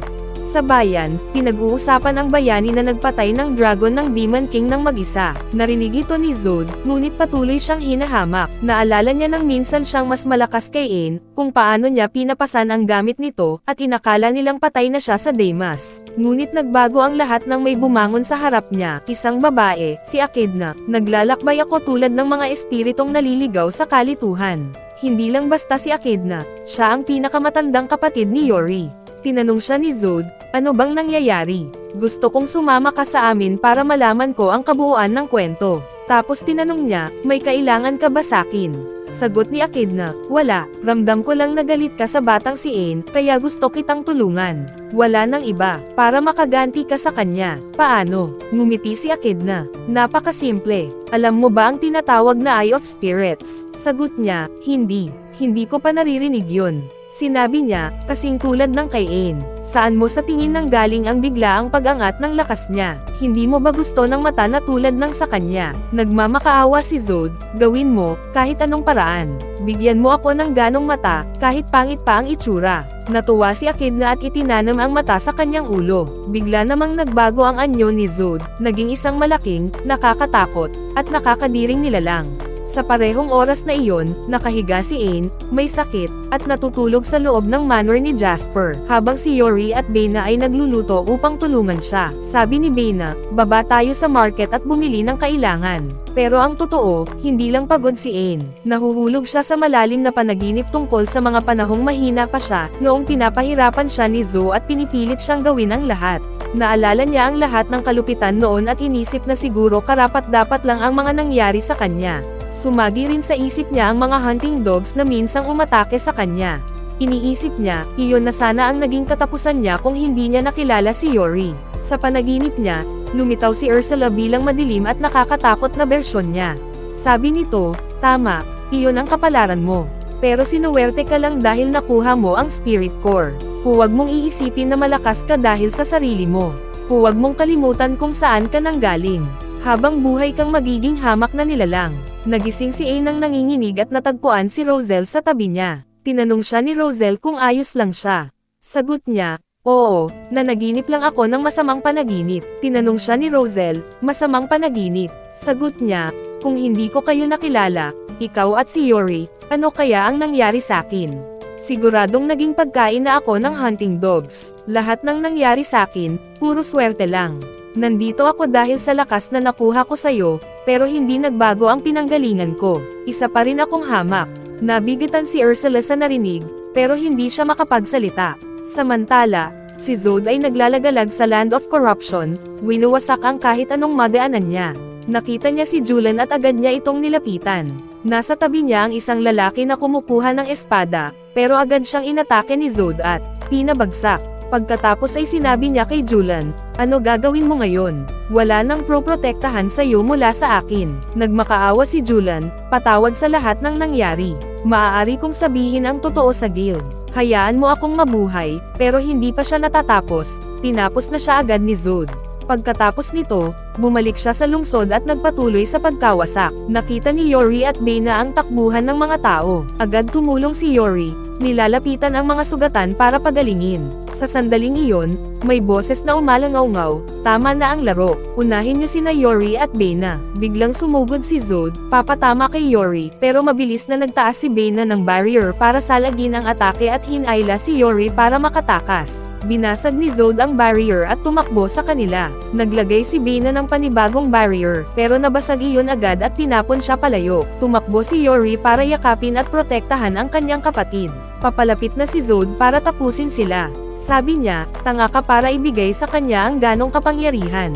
Sa bayan, pinag-uusapan ang bayani na nagpatay ng dragon ng Demon King ng mag-isa. Narinig ito ni Zod, ngunit patuloy siyang hinahamak. Naalala niya nang minsan siyang mas malakas kay Ain, kung paano niya pinapasan ang gamit nito, at inakala nilang patay na siya sa Demas. Ngunit nagbago ang lahat nang may bumangon sa harap niya, isang babae, si Echidna. Naglalakbay ako tulad ng mga espiritong naliligaw sa kalituhan. Hindi lang basta si Echidna, siya ang pinakamatandang kapatid ni Yori. Tinanong siya ni Zod, ano bang nangyayari? Gusto kong sumama ka sa amin para malaman ko ang kabuuan ng kwento. Tapos tinanong niya, may kailangan ka ba sakin? Sagot ni Echidna, wala, ramdam ko lang na galit ka sa batang si Ain, kaya gusto kitang tulungan. Wala nang iba, para makaganti ka sa kanya. Paano? Ngumiti si Echidna. Napakasimple. Alam mo ba ang tinatawag na Eye of Spirits? Sagot niya, hindi. Hindi ko pa naririnig yun. Sinabi niya, kasing tulad ng kay Ain. Saan mo sa tingin nang galing ang biglaang pag-angat ng lakas niya? Hindi mo ba gusto ng mata na tulad ng sa kanya? Nagmamakaawa si Zod, gawin mo, kahit anong paraan. Bigyan mo ako ng ganong mata, kahit pangit pa ang itsura. Natuwa si Echidna at itinanam ang mata sa kanyang ulo. Bigla namang nagbago ang anyo ni Zod, naging isang malaking, nakakatakot, at nakakadiring nilalang. Sa parehong oras na iyon, nakahiga si Ain, may sakit, at natutulog sa loob ng manor ni Jasper, habang si Yori at Bena ay nagluluto upang tulungan siya. Sabi ni Bena, baba tayo sa market at bumili ng kailangan. Pero ang totoo, hindi lang pagod si Ain. Nahuhulog siya sa malalim na panaginip tungkol sa mga panahong mahina pa siya, noong pinapahirapan siya ni Zo at pinipilit siyang gawin ang lahat. Naalala niya ang lahat ng kalupitan noon at inisip na siguro karapat-dapat lang ang mga nangyari sa kanya. Sumagi rin sa isip niya ang mga hunting dogs na minsang umatake sa kanya. Iniisip niya, iyon na sana ang naging katapusan niya kung hindi niya nakilala si Yori. Sa panaginip niya, lumitaw si Ursula bilang madilim at nakakatakot na bersyon niya. Sabi nito, tama, iyon ang kapalaran mo. Pero sinuwerte ka lang dahil nakuha mo ang spirit core. Huwag mong iisipin na malakas ka dahil sa sarili mo. Huwag mong kalimutan kung saan ka nanggaling. Habang buhay kang magiging hamak na nilalang. Nagising si Ain nang nanginginig at natagpuan si Roselle sa tabi niya. Tinanong siya ni Roselle kung ayos lang siya. Sagot niya, oo, nanaginip lang ako ng masamang panaginip. Tinanong siya ni Roselle, masamang panaginip. Sagot niya, kung hindi ko kayo nakilala, ikaw at si Yori, ano kaya ang nangyari sa akin? Siguradong naging pagkain na ako ng hunting dogs. Lahat ng nangyari sa akin, puro swerte lang. Nandito ako dahil sa lakas na nakuha ko sa'yo, pero hindi nagbago ang pinanggalingan ko. Isa pa rin akong hamak. Nabigitan si Ursula sa narinig, pero hindi siya makapagsalita. Samantala, si Zod ay naglalagalag sa Land of Corruption, winuwasak ang kahit anong madaanan niya. Nakita niya si Julan at agad niya itong nilapitan. Nasa tabi niya ang isang lalaki na kumukuha ng espada, pero agad siyang inatake ni Zod at pinabagsak. Pagkatapos ay sinabi niya kay Julan, ano gagawin mo ngayon? Wala nang proprotektahan sa iyo mula sa akin. Nagmakaawa si Julan, patawad sa lahat ng nangyari. Maaari kong sabihin ang totoo sa guild. Hayaan mo akong mabuhay, pero hindi pa siya natatapos, tinapos na siya agad ni Zod. Pagkatapos nito, bumalik siya sa lungsod at nagpatuloy sa pagkawasak. Nakita ni Yori at Bena ang takbuhan ng mga tao. Agad tumulong si Yori, nilalapitan ang mga sugatan para pagalingin. Sa sandaling iyon, may boses na umalangaw-ngaw, tama na ang laro, unahin niyo sina Yori at Bena. Biglang sumugod si Zod, papatama kay Yori, pero mabilis na nagtaas si Bena ng barrier para salagin ang atake at hinayla si Yori para makatakas. Binasag ni Zod ang barrier at tumakbo sa kanila. Naglagay si Bena ng panibagong barrier, pero nabasag iyon agad at tinapon siya palayo. Tumakbo si Yori para yakapin at protektahan ang kanyang kapatid. Papalapit na si Zod para tapusin sila. Sabi niya, tanga ka para ibigay sa kanya ang ganong kapangyarihan.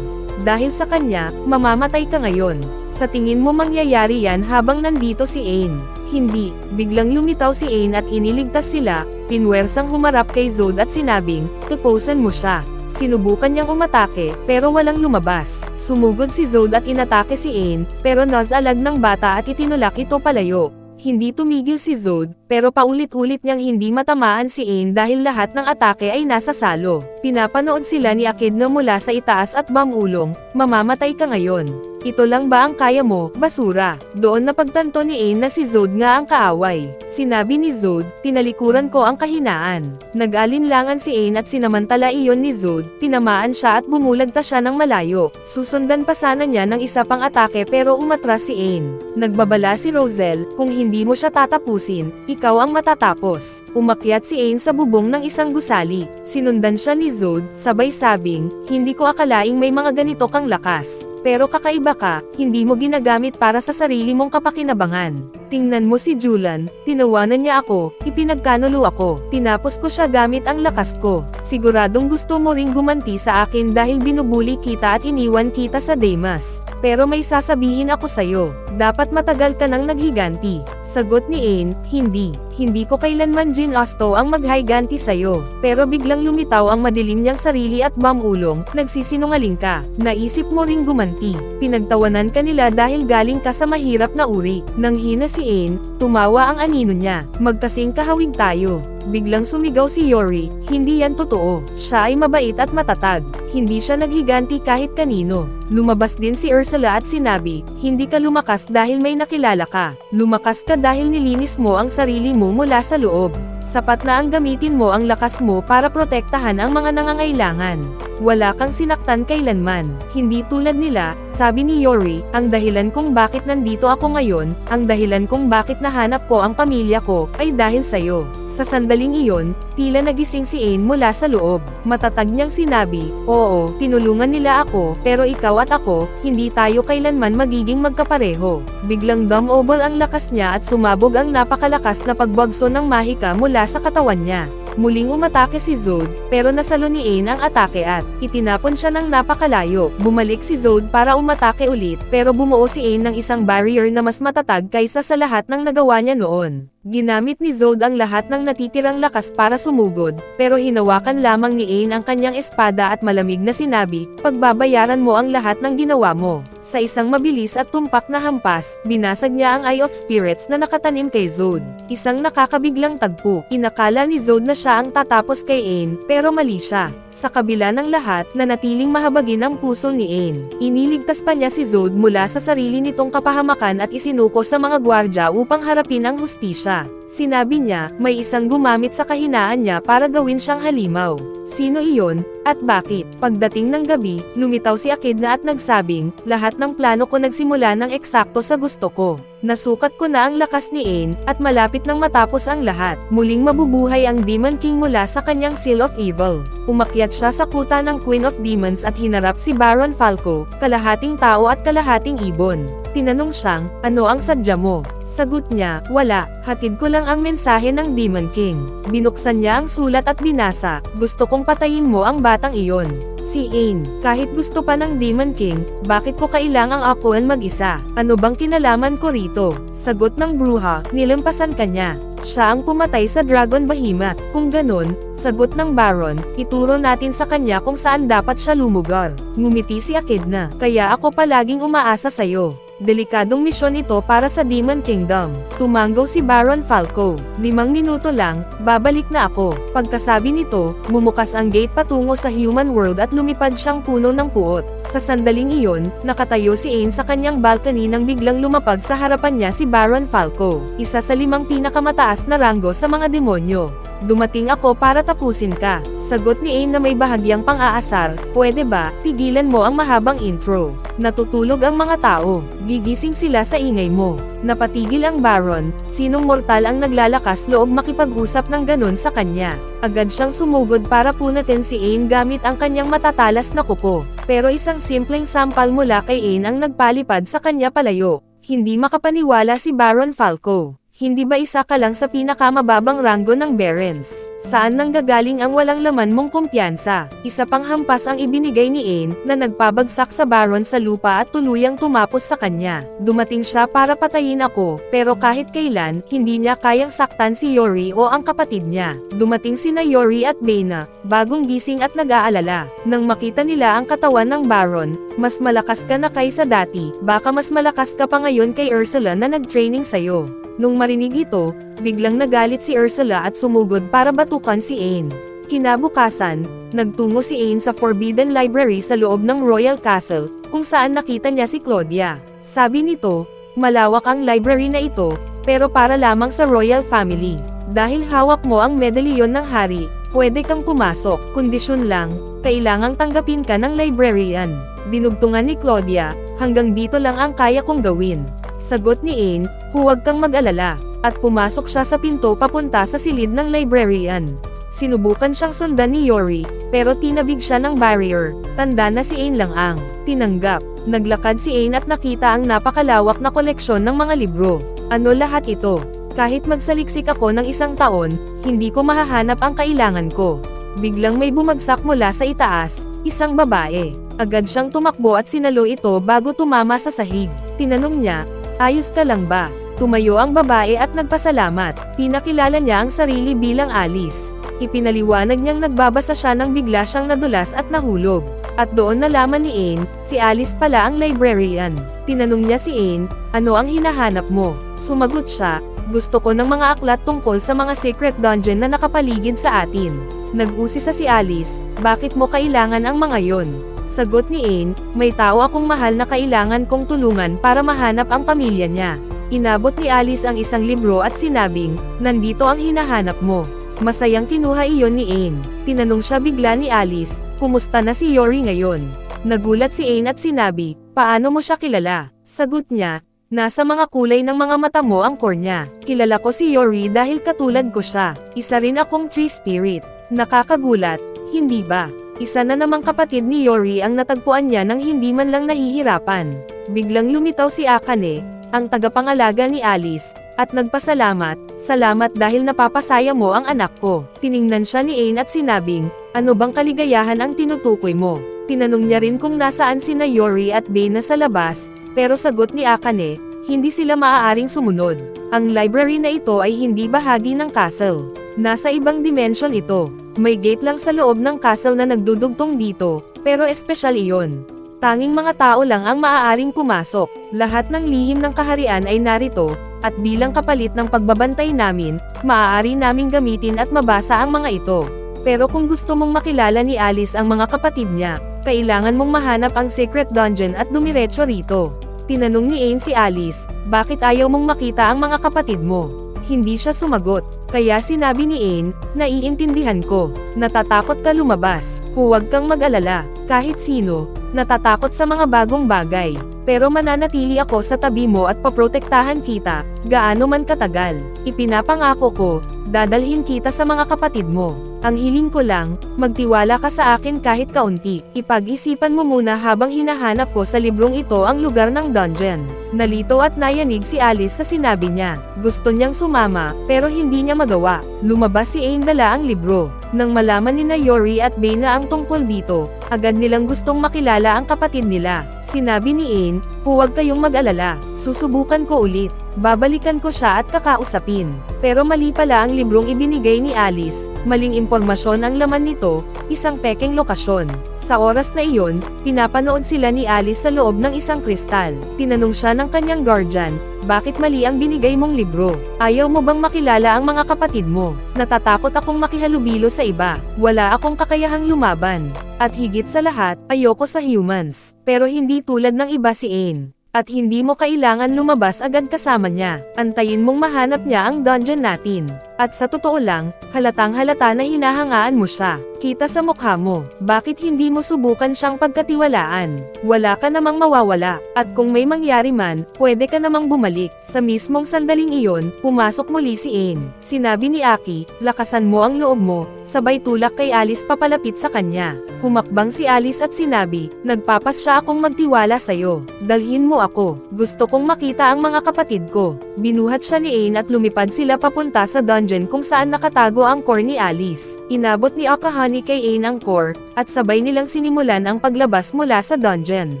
Dahil sa kanya, mamamatay ka ngayon. Sa tingin mo mangyayari yan habang nandito si Ain? Hindi. Biglang lumitaw si Ain at iniligtas sila, pinwersang humarap kay Zod at sinabing, tupusan mo siya. Sinubukan niyang umatake, pero walang lumabas. Sumugod si Zod at inatake si Ain, pero nasalag ng bata at itinulak ito palayo. Hindi tumigil si Zod, pero paulit-ulit niyang hindi matamaan si Ain dahil lahat ng atake ay nasa salo. Pinapanood sila ni Echidna mula sa itaas at bamulong, mamamatay ka ngayon. Ito lang ba ang kaya mo, basura? Doon napagtanto ni Ain na si Zod nga ang kaaway. Sinabi ni Zod, tinalikuran ko ang kahinaan. Nag-alinlangan si Ain at sinamantala iyon ni Zod, tinamaan siya at bumulagta siya ng malayo. Susundan pa sana niya ng isa pang atake pero umatras si Ain. Nagbabala si Roselle, kung hindi mo siya tatapusin, ikaw ang matatapos. Umakyat si Ain sa bubong ng isang gusali. Sinundan siya ni Zod, sabay sabing, hindi ko akalaing may mga ganito kang lakas. Pero kakaiba ka, hindi mo ginagamit para sa sarili mong kapakinabangan. Tingnan mo si Julan, tinawanan niya ako, ipinagkanulo ako, tinapos ko siya gamit ang lakas ko. Siguradong gusto mo ring gumanti sa akin dahil binubuli kita at iniwan kita sa Demas. Pero may sasabihin ako sa'yo, dapat matagal ka nang naghiganti. Sagot ni Ain, hindi. Hindi ko kailanman ginasto ang maghiganti sa'yo. Pero biglang lumitaw ang madilim niyang sarili at bamulong, nagsisinungaling ka. Naisip mo ring gumanti. Pinagtawanan ka nila dahil galing ka sa mahirap na uri. Nang hina si Ain, tumawa ang anino niya. Magkasing kahawig tayo. Biglang sumigaw si Yori, hindi yan totoo. Siya ay mabait at matatag. Hindi siya naghiganti kahit kanino. Lumabas din si Ursula at sinabi, hindi ka lumakas dahil may nakilala ka. Lumakas ka dahil nilinis mo ang sarili mo mula sa loob. Sapat na ang gamitin mo ang lakas mo para protektahan ang mga nangangailangan. Wala kang sinaktan kailanman. Hindi tulad nila, sabi ni Yori, ang dahilan kung bakit nandito ako ngayon, ang dahilan kung bakit nahanap ko ang pamilya ko, ay dahil sa'yo. Sa sandaling iyon, tila nagising si Ain mula sa loob. Matatag niyang sinabi, oo, tinulungan nila ako, pero ikaw at ako, hindi tayo kailanman magiging magkapareho. Biglang dumobol ang lakas niya at sumabog ang napakalakas na pagbagso ng mahika mula sa katawan niya. Muling umatake si Zod, pero nasalo ni Ain ang atake at itinapon siya ng napakalayo. Bumalik si Zod para umatake ulit, pero bumuo si Ain ng isang barrier na mas matatag kaysa sa lahat ng nagawa niya noon. Ginamit ni Zod ang lahat ng natitirang lakas para sumugod, pero hinawakan lamang ni Ain ang kanyang espada at malamig na sinabi, pagbabayaran mo ang lahat ng ginawa mo. Sa isang mabilis at tumpak na hampas, binasag niya ang Eye of Spirits na nakatanim kay Zod. Isang nakakabiglang tagpo. Inakala ni Zod na siya ang tatapos kay Ain, pero mali siya. Sa kabila ng lahat, nanatiling mahabagin ang puso ni Ain. Iniligtas pa niya si Zod mula sa sarili nitong kapahamakan at isinuko sa mga gwardya upang harapin ang hustisya. Sinabi niya, may isang gumamit sa kahinaan niya para gawin siyang halimaw. Sino iyon, at bakit? Pagdating ng gabi, lumitaw si Echidna at nagsabing, lahat ng plano ko nagsimula ng eksakto sa gusto ko. Nasukat ko na ang lakas ni Ain, at malapit nang matapos ang lahat. Muling mabubuhay ang Demon King mula sa kanyang Seal of Evil. Umakyat siya sa kuta ng Queen of Demons at hinarap si Baron Falco, kalahating tao at kalahating ibon. Tinanong siyang, ano ang sadya mo? Sagot niya, wala, hatid ko lang ang mensahe ng Demon King. Binuksan niya ang sulat at binasa, gusto kong patayin mo ang batang iyon. Si Ain, kahit gusto pa ng Demon King, bakit ko kailangang akuan mag-isa? Ano bang kinalaman ko rito? Sagot ng bruha, nilampasan ka niya. Siya ang pumatay sa Dragon Behemoth. Kung ganon, sagot ng Baron, ituro natin sa kanya kung saan dapat siya lumugar. Ngumiti si Echidna, kaya ako palaging umaasa sa'yo. Delikadong misyon ito para sa Demon Kingdom. Tumango si Baron Falco. 5 minuto lang, babalik na ako. Pagkasabi nito, bumukas ang gate patungo sa human world at lumipad siyang puno ng puot. Sa sandaling iyon, nakatayo si Ain sa kanyang balcony nang biglang lumapag sa harapan niya si Baron Falco, isa sa 5 pinakamataas na ranggo sa mga demonyo. Dumating ako para tapusin ka. Sagot ni Ain na may bahagyang pang-aasar. Pwede ba, tigilan mo ang mahabang intro. Natutulog ang mga tao. Gigising sila sa ingay mo. Napatigil ang Baron. Sinong mortal ang naglalakas loob makipag-usap ng ganon sa kanya? Agad siyang sumugod para punatin si Ain gamit ang kanyang matatalas na kuko. Pero isang simpleng sampal mula kay Ain ang nagpalipad sa kanya palayo. Hindi makapaniwala si Baron Falco. Hindi ba isa ka lang sa pinakamababang ranggo ng Barons? Saan nanggagaling ang walang laman mong kumpiyansa? Isa pang hampas ang ibinigay ni Ain, na nagpabagsak sa Baron sa lupa at tuluyang tumapos sa kanya. Dumating siya para patayin ako, pero kahit kailan, hindi niya kayang saktan si Yori o ang kapatid niya. Dumating sina Yori at Baina, bagong gising at nag-aalala. Nang makita nila ang katawan ng Baron, mas malakas ka na kaysa dati, baka mas malakas ka pa ngayon kay Ursula na nag-training sa'yo. Nung marinig ito, biglang nagalit si Ursula at sumugod para batukan si Ain. Kinabukasan, nagtungo si Ain sa Forbidden Library sa loob ng Royal Castle, kung saan nakita niya si Claudia. Sabi nito, malawak ang library na ito, pero para lamang sa royal family. Dahil hawak mo ang medalyon ng hari, pwede kang pumasok. Kondisyon lang, kailangang tanggapin ka ng librarian. Dinugtungan ni Claudia, hanggang dito lang ang kaya kong gawin. Sagot ni Ain, huwag kang mag-alala, at pumasok siya sa pinto papunta sa silid ng librarian. Sinubukan siyang sundan ni Yori, pero tinabig siya ng barrier. Tanda na si Ain lang ang tinanggap. Naglakad si Ain at nakita ang napakalawak na koleksyon ng mga libro. Ano lahat ito? Kahit magsaliksik ako ng 1 taon, hindi ko mahahanap ang kailangan ko. Biglang may bumagsak mula sa itaas, isang babae. Agad siyang tumakbo at sinalo ito bago tumama sa sahig. Tinanong niya, ayos ka lang ba? Tumayo ang babae at nagpasalamat. Pinakilala niya ang sarili bilang Alice. Ipinaliwanag niyang nagbabasa siya nang bigla siyang nadulas at nahulog. At doon nalaman ni Ain, si Alice pala ang librarian. Tinanong niya si Ain, ano ang hinahanap mo? Sumagot siya, gusto ko ng mga aklat tungkol sa mga secret dungeon na nakapaligid sa atin. Nag-usisa si Alice, bakit mo kailangan ang mga yon? Sagot ni Ain, may tao akong mahal na kailangan kong tulungan para mahanap ang pamilya niya. Inabot ni Alice ang isang libro at sinabing, nandito ang hinahanap mo. Masayang kinuha iyon ni Ain. Tinanong siya bigla ni Alice, kumusta na si Yori ngayon? Nagulat si Ain at sinabi, paano mo siya kilala? Sagot niya, nasa mga kulay ng mga mata mo ang core niya. Kilala ko si Yori dahil katulad ko siya. Isa rin akong tree spirit. Nakakagulat, hindi ba? Isa na namang kapatid ni Yori ang natagpuan niya nang hindi man lang nahihirapan. Biglang lumitaw si Akane, ang tagapangalaga ni Alice, at nagpasalamat, salamat dahil napapasaya mo ang anak ko. Tiningnan siya ni Ain at sinabing, ano bang kaligayahan ang tinutukoy mo? Tinanong niya rin kung nasaan sina Yori at Baina sa labas, pero sagot ni Akane, hindi sila maaaring sumunod. Ang library na ito ay hindi bahagi ng castle. Nasa ibang dimension ito. May gate lang sa loob ng castle na nagdudugtong dito, pero espesyal iyon. Tanging mga tao lang ang maaaring pumasok. Lahat ng lihim ng kaharian ay narito, at bilang kapalit ng pagbabantay namin, maaari naming gamitin at mabasa ang mga ito. Pero kung gusto mong makilala ni Alice ang mga kapatid niya, kailangan mong mahanap ang secret dungeon at dumiretso rito. Tinanong ni Ain si Alice, bakit ayaw mong makita ang mga kapatid mo? Hindi siya sumagot, kaya sinabi ni Ain, naiintindihan ko, natatakot ka lumabas, huwag kang mag-alala, kahit sino, natatakot sa mga bagong bagay, pero mananatili ako sa tabi mo at paprotektahan kita, gaano man katagal. Ipinapangako ko, dadalhin kita sa mga kapatid mo. Ang hiling ko lang, magtiwala ka sa akin kahit kaunti. Ipag-isipan mo muna habang hinahanap ko sa librong ito ang lugar ng dungeon. Nalito at nayanig si Alice sa sinabi niya. Gusto niyang sumama, pero hindi niya magawa. Lumabas si Ain dala ang libro. Nang malaman ni na Yori at Baina ang tungkol dito, agad nilang gustong makilala ang kapatid nila. Sinabi ni Ain, Huwag kayong mag-alala, susubukan ko ulit. Babalikan ko siya at kakausapin. Pero mali pala ang librong ibinigay ni Alice, maling impormasyon ang laman nito, isang pekeng lokasyon. Sa oras na iyon, pinapanood sila ni Alice sa loob ng isang kristal. Tinanong siya ng kanyang guardian, bakit mali ang binigay mong libro? Ayaw mo bang makilala ang mga kapatid mo? Natatakot akong makihalubilo sa iba. Wala akong kakayahang lumaban. At higit sa lahat, ayoko sa humans. Pero hindi tulad ng iba si Ain. At hindi mo kailangan lumabas agad kasama niya. Antayin mong mahanap niya ang dungeon natin. At sa totoo lang, halatang halata na hinahangaan mo siya. Kita sa mukha mo. Bakit hindi mo subukan siyang pagkatiwalaan? Wala ka namang mawawala. At kung may mangyari man, pwede ka namang bumalik. Sa mismong sandaling iyon, pumasok muli si Ain. Sinabi ni Aki, lakasan mo ang loob mo. Sabay tulak kay Alice papalapit sa kanya. Humakbang si Alice at sinabi, nagpapasya akong magtiwala sa'yo. Dalhin mo ako. Gusto kong makita ang mga kapatid ko. Binuhat siya ni Ain at lumipad sila papunta sa dungeon kung saan nakatago ang core ni Alice. Inabot ni Akahani kay Ain ang core, at sabay nilang sinimulan ang paglabas mula sa dungeon.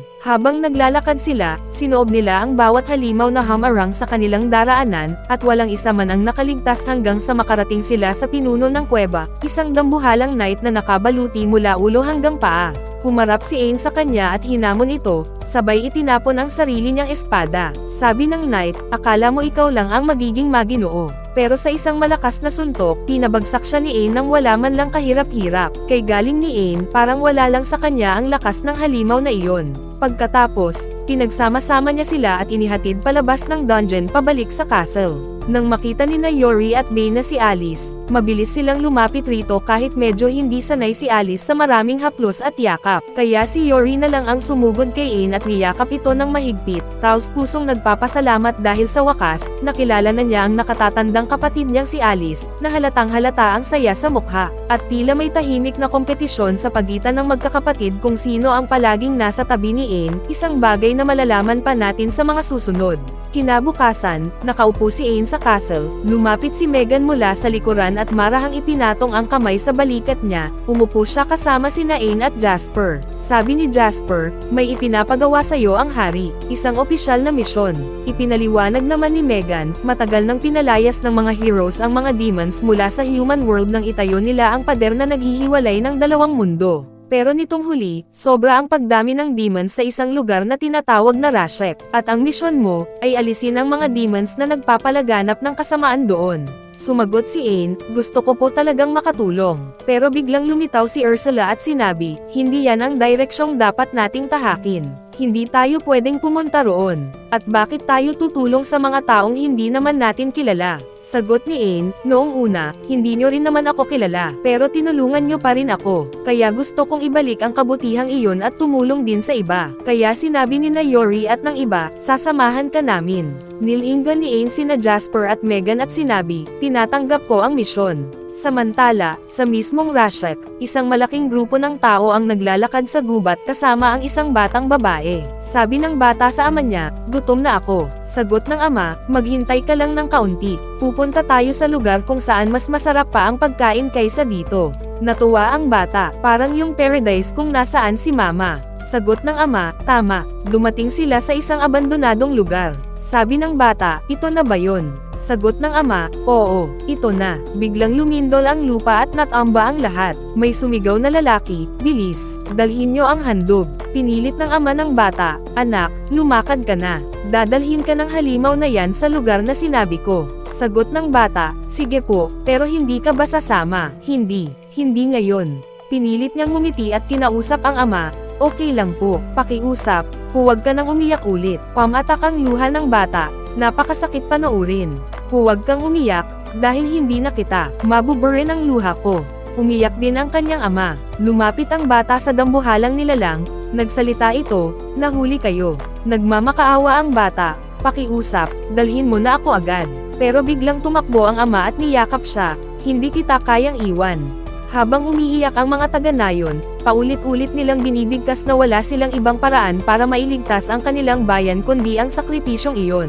Habang naglalakad sila, sinoob nila ang bawat halimaw na hamarang sa kanilang daraanan, at walang isa man ang nakaligtas hanggang sa makarating sila sa pinuno ng kuweba, isang dambuhalang knight na nakabaluti mula ulo hanggang paa. Humarap si Ain sa kanya at hinamon ito, sabay itinapon ang sarili niyang espada. Sabi ng knight, akala mo ikaw lang ang magiging maginoo. Pero sa isang malakas na suntok, pinabagsak siya ni Ain nang wala man lang kahirap-hirap. Kay galing ni Ain, parang wala lang sa kanya ang lakas ng halimaw na iyon. Pagkatapos, pinagsama-sama niya sila at inihatid palabas ng dungeon pabalik sa castle. Nang makita ni na Yori at Bay na si Alice, mabilis silang lumapit rito kahit medyo hindi sanay si Alice sa maraming haplos at yakap. Kaya si Yori na lang ang sumugod kay Ain at niyakap ito ng mahigpit. Taos pusong nagpapasalamat dahil sa wakas, nakilala na niya ang nakatatandang kapatid niyang si Alice, na halatang halata ang saya sa mukha. At tila may tahimik na kompetisyon sa pagitan ng magkakapatid kung sino ang palaging nasa tabi ni Ain, isang bagay na malalaman pa natin sa mga susunod. Kinabukasan, nakaupo si Ain sa castle, lumapit si Megan mula sa likuran at marahang ipinatong ang kamay sa balikat niya. Umupo siya kasama sina Ain at Jasper. Sabi ni Jasper, may ipinapagawa sa iyo ang hari, isang opisyal na misyon. Ipinaliwanag naman ni Megan, matagal nang pinalayas ng mga heroes ang mga demons mula sa human world nang itayo nila ang pader na naghihiwalay ng dalawang mundo. Pero nitong huli, sobra ang pagdami ng demons sa isang lugar na tinatawag na Rashek, at ang misyon mo, ay alisin ang mga demons na nagpapalaganap ng kasamaan doon. Sumagot si Ain, gusto ko po talagang makatulong. Pero biglang lumitaw si Ursula at sinabi, hindi yan ang direksyong dapat nating tahakin. Hindi tayo pwedeng pumunta roon. At bakit tayo tutulong sa mga taong hindi naman natin kilala? Sagot ni Ain, noong una, hindi nyo rin naman ako kilala, pero tinulungan nyo pa rin ako. Kaya gusto kong ibalik ang kabutihang iyon at tumulong din sa iba. Kaya sinabi ni na Yori at ng iba, sasamahan ka namin. Nilingan ni Ain sina Jasper at Megan at sinabi, tinatanggap ko ang misyon. Samantala, sa mismong Rashek, isang malaking grupo ng tao ang naglalakad sa gubat kasama ang isang batang babae. Sabi ng bata sa ama niya, gutom na ako. Sagot ng ama, maghintay ka lang ng kaunti. Pupunta tayo sa lugar kung saan mas masarap pa ang pagkain kaysa dito. Natuwa ang bata, parang yung paradise kung nasaan si mama. Sagot ng ama, tama. Dumating sila sa isang abandonadong lugar. Sabi ng bata, ito na ba yun? Sagot ng ama, oo, ito na. Biglang lumindol ang lupa at natamba ang lahat. May sumigaw na lalaki, bilis, dalhin nyo ang handog. Pinilit ng ama ng bata, anak, lumakad ka na. Dadalhin ka ng halimaw na yan sa lugar na sinabi ko. Sagot ng bata, sige po, pero hindi ka ba sasama? Hindi ngayon. Pinilit niyang ngumiti at kinausap ang ama, okay lang po, pakiusap, huwag ka nang umiyak ulit. Pamatak ang luha ng bata, napakasakit panoorin. Huwag kang umiyak, dahil hindi na kita, mabuburin ang luha ko. Umiyak din ang kanyang ama. Lumapit ang bata sa dambuhalang nilalang, nagsalita ito, nahuli kayo. Nagmamakaawa ang bata, pakiusap, dalhin mo na ako agad. Pero biglang tumakbo ang ama at niyakap siya, hindi kita kayang iwan. Habang umiiyak ang mga taga-nayon, paulit-ulit nilang binibigkas na wala silang ibang paraan para mailigtas ang kanilang bayan kundi ang sakripisyong iyon.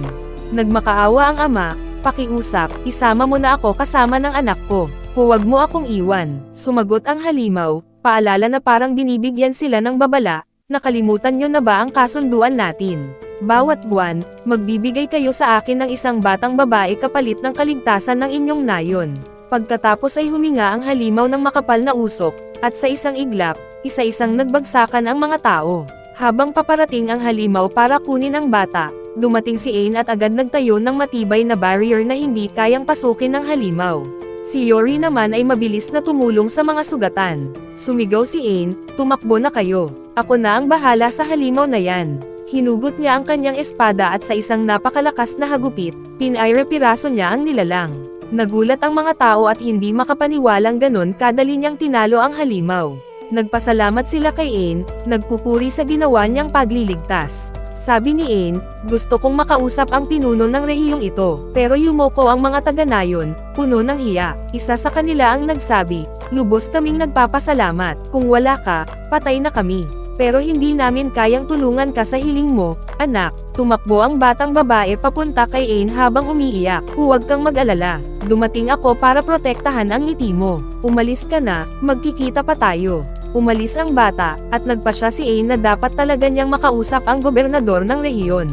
Nagmakaawa ang ama, pakiusap, isama mo na ako kasama ng anak ko. Huwag mo akong iwan. Sumagot ang halimaw, paalala na parang binibigyan sila ng babala, nakalimutan nyo na ba ang kasunduan natin? Bawat buwan, magbibigay kayo sa akin ng isang batang babae kapalit ng kaligtasan ng inyong nayon. Pagkatapos ay huminga ang halimaw ng makapal na usok, at sa isang iglap, isa-isang nagbagsakan ang mga tao. Habang paparating ang halimaw para kunin ang bata, dumating si Ain at agad nagtayo ng matibay na barrier na hindi kayang pasukin ng halimaw. Si Yori naman ay mabilis na tumulong sa mga sugatan. Sumigaw si Ain, "Tumakbo na kayo. Ako na ang bahala sa halimaw na yan." Hinugot niya ang kanyang espada at sa isang napakalakas na hagupit, pinaire-piraso niya ang nilalang. Nagulat ang mga tao at hindi makapaniwalang ganon kadali niyang tinalo ang halimaw. Nagpasalamat sila kay Ain, nagpupuri sa ginawa niyang pagliligtas. Sabi ni Ain, "Gusto kong makausap ang pinuno ng rehiyong ito." Pero yumoko ang mga taga-nayon, puno ng hiya. Isa sa kanila ang nagsabi, "Lubos kaming nagpapasalamat. Kung wala ka, patay na kami. Pero hindi namin kayang tulungan ka sa hiling mo, anak." Tumakbo ang batang babae papunta kay Ain habang umiiyak. "Huwag kang mag-alala. Dumating ako para protektahan ang ngiti mo. Umalis ka na, magkikita pa tayo." Umalis ang bata, at nagpasya si Ain na dapat talaga niyang makausap ang gobernador ng rehiyon.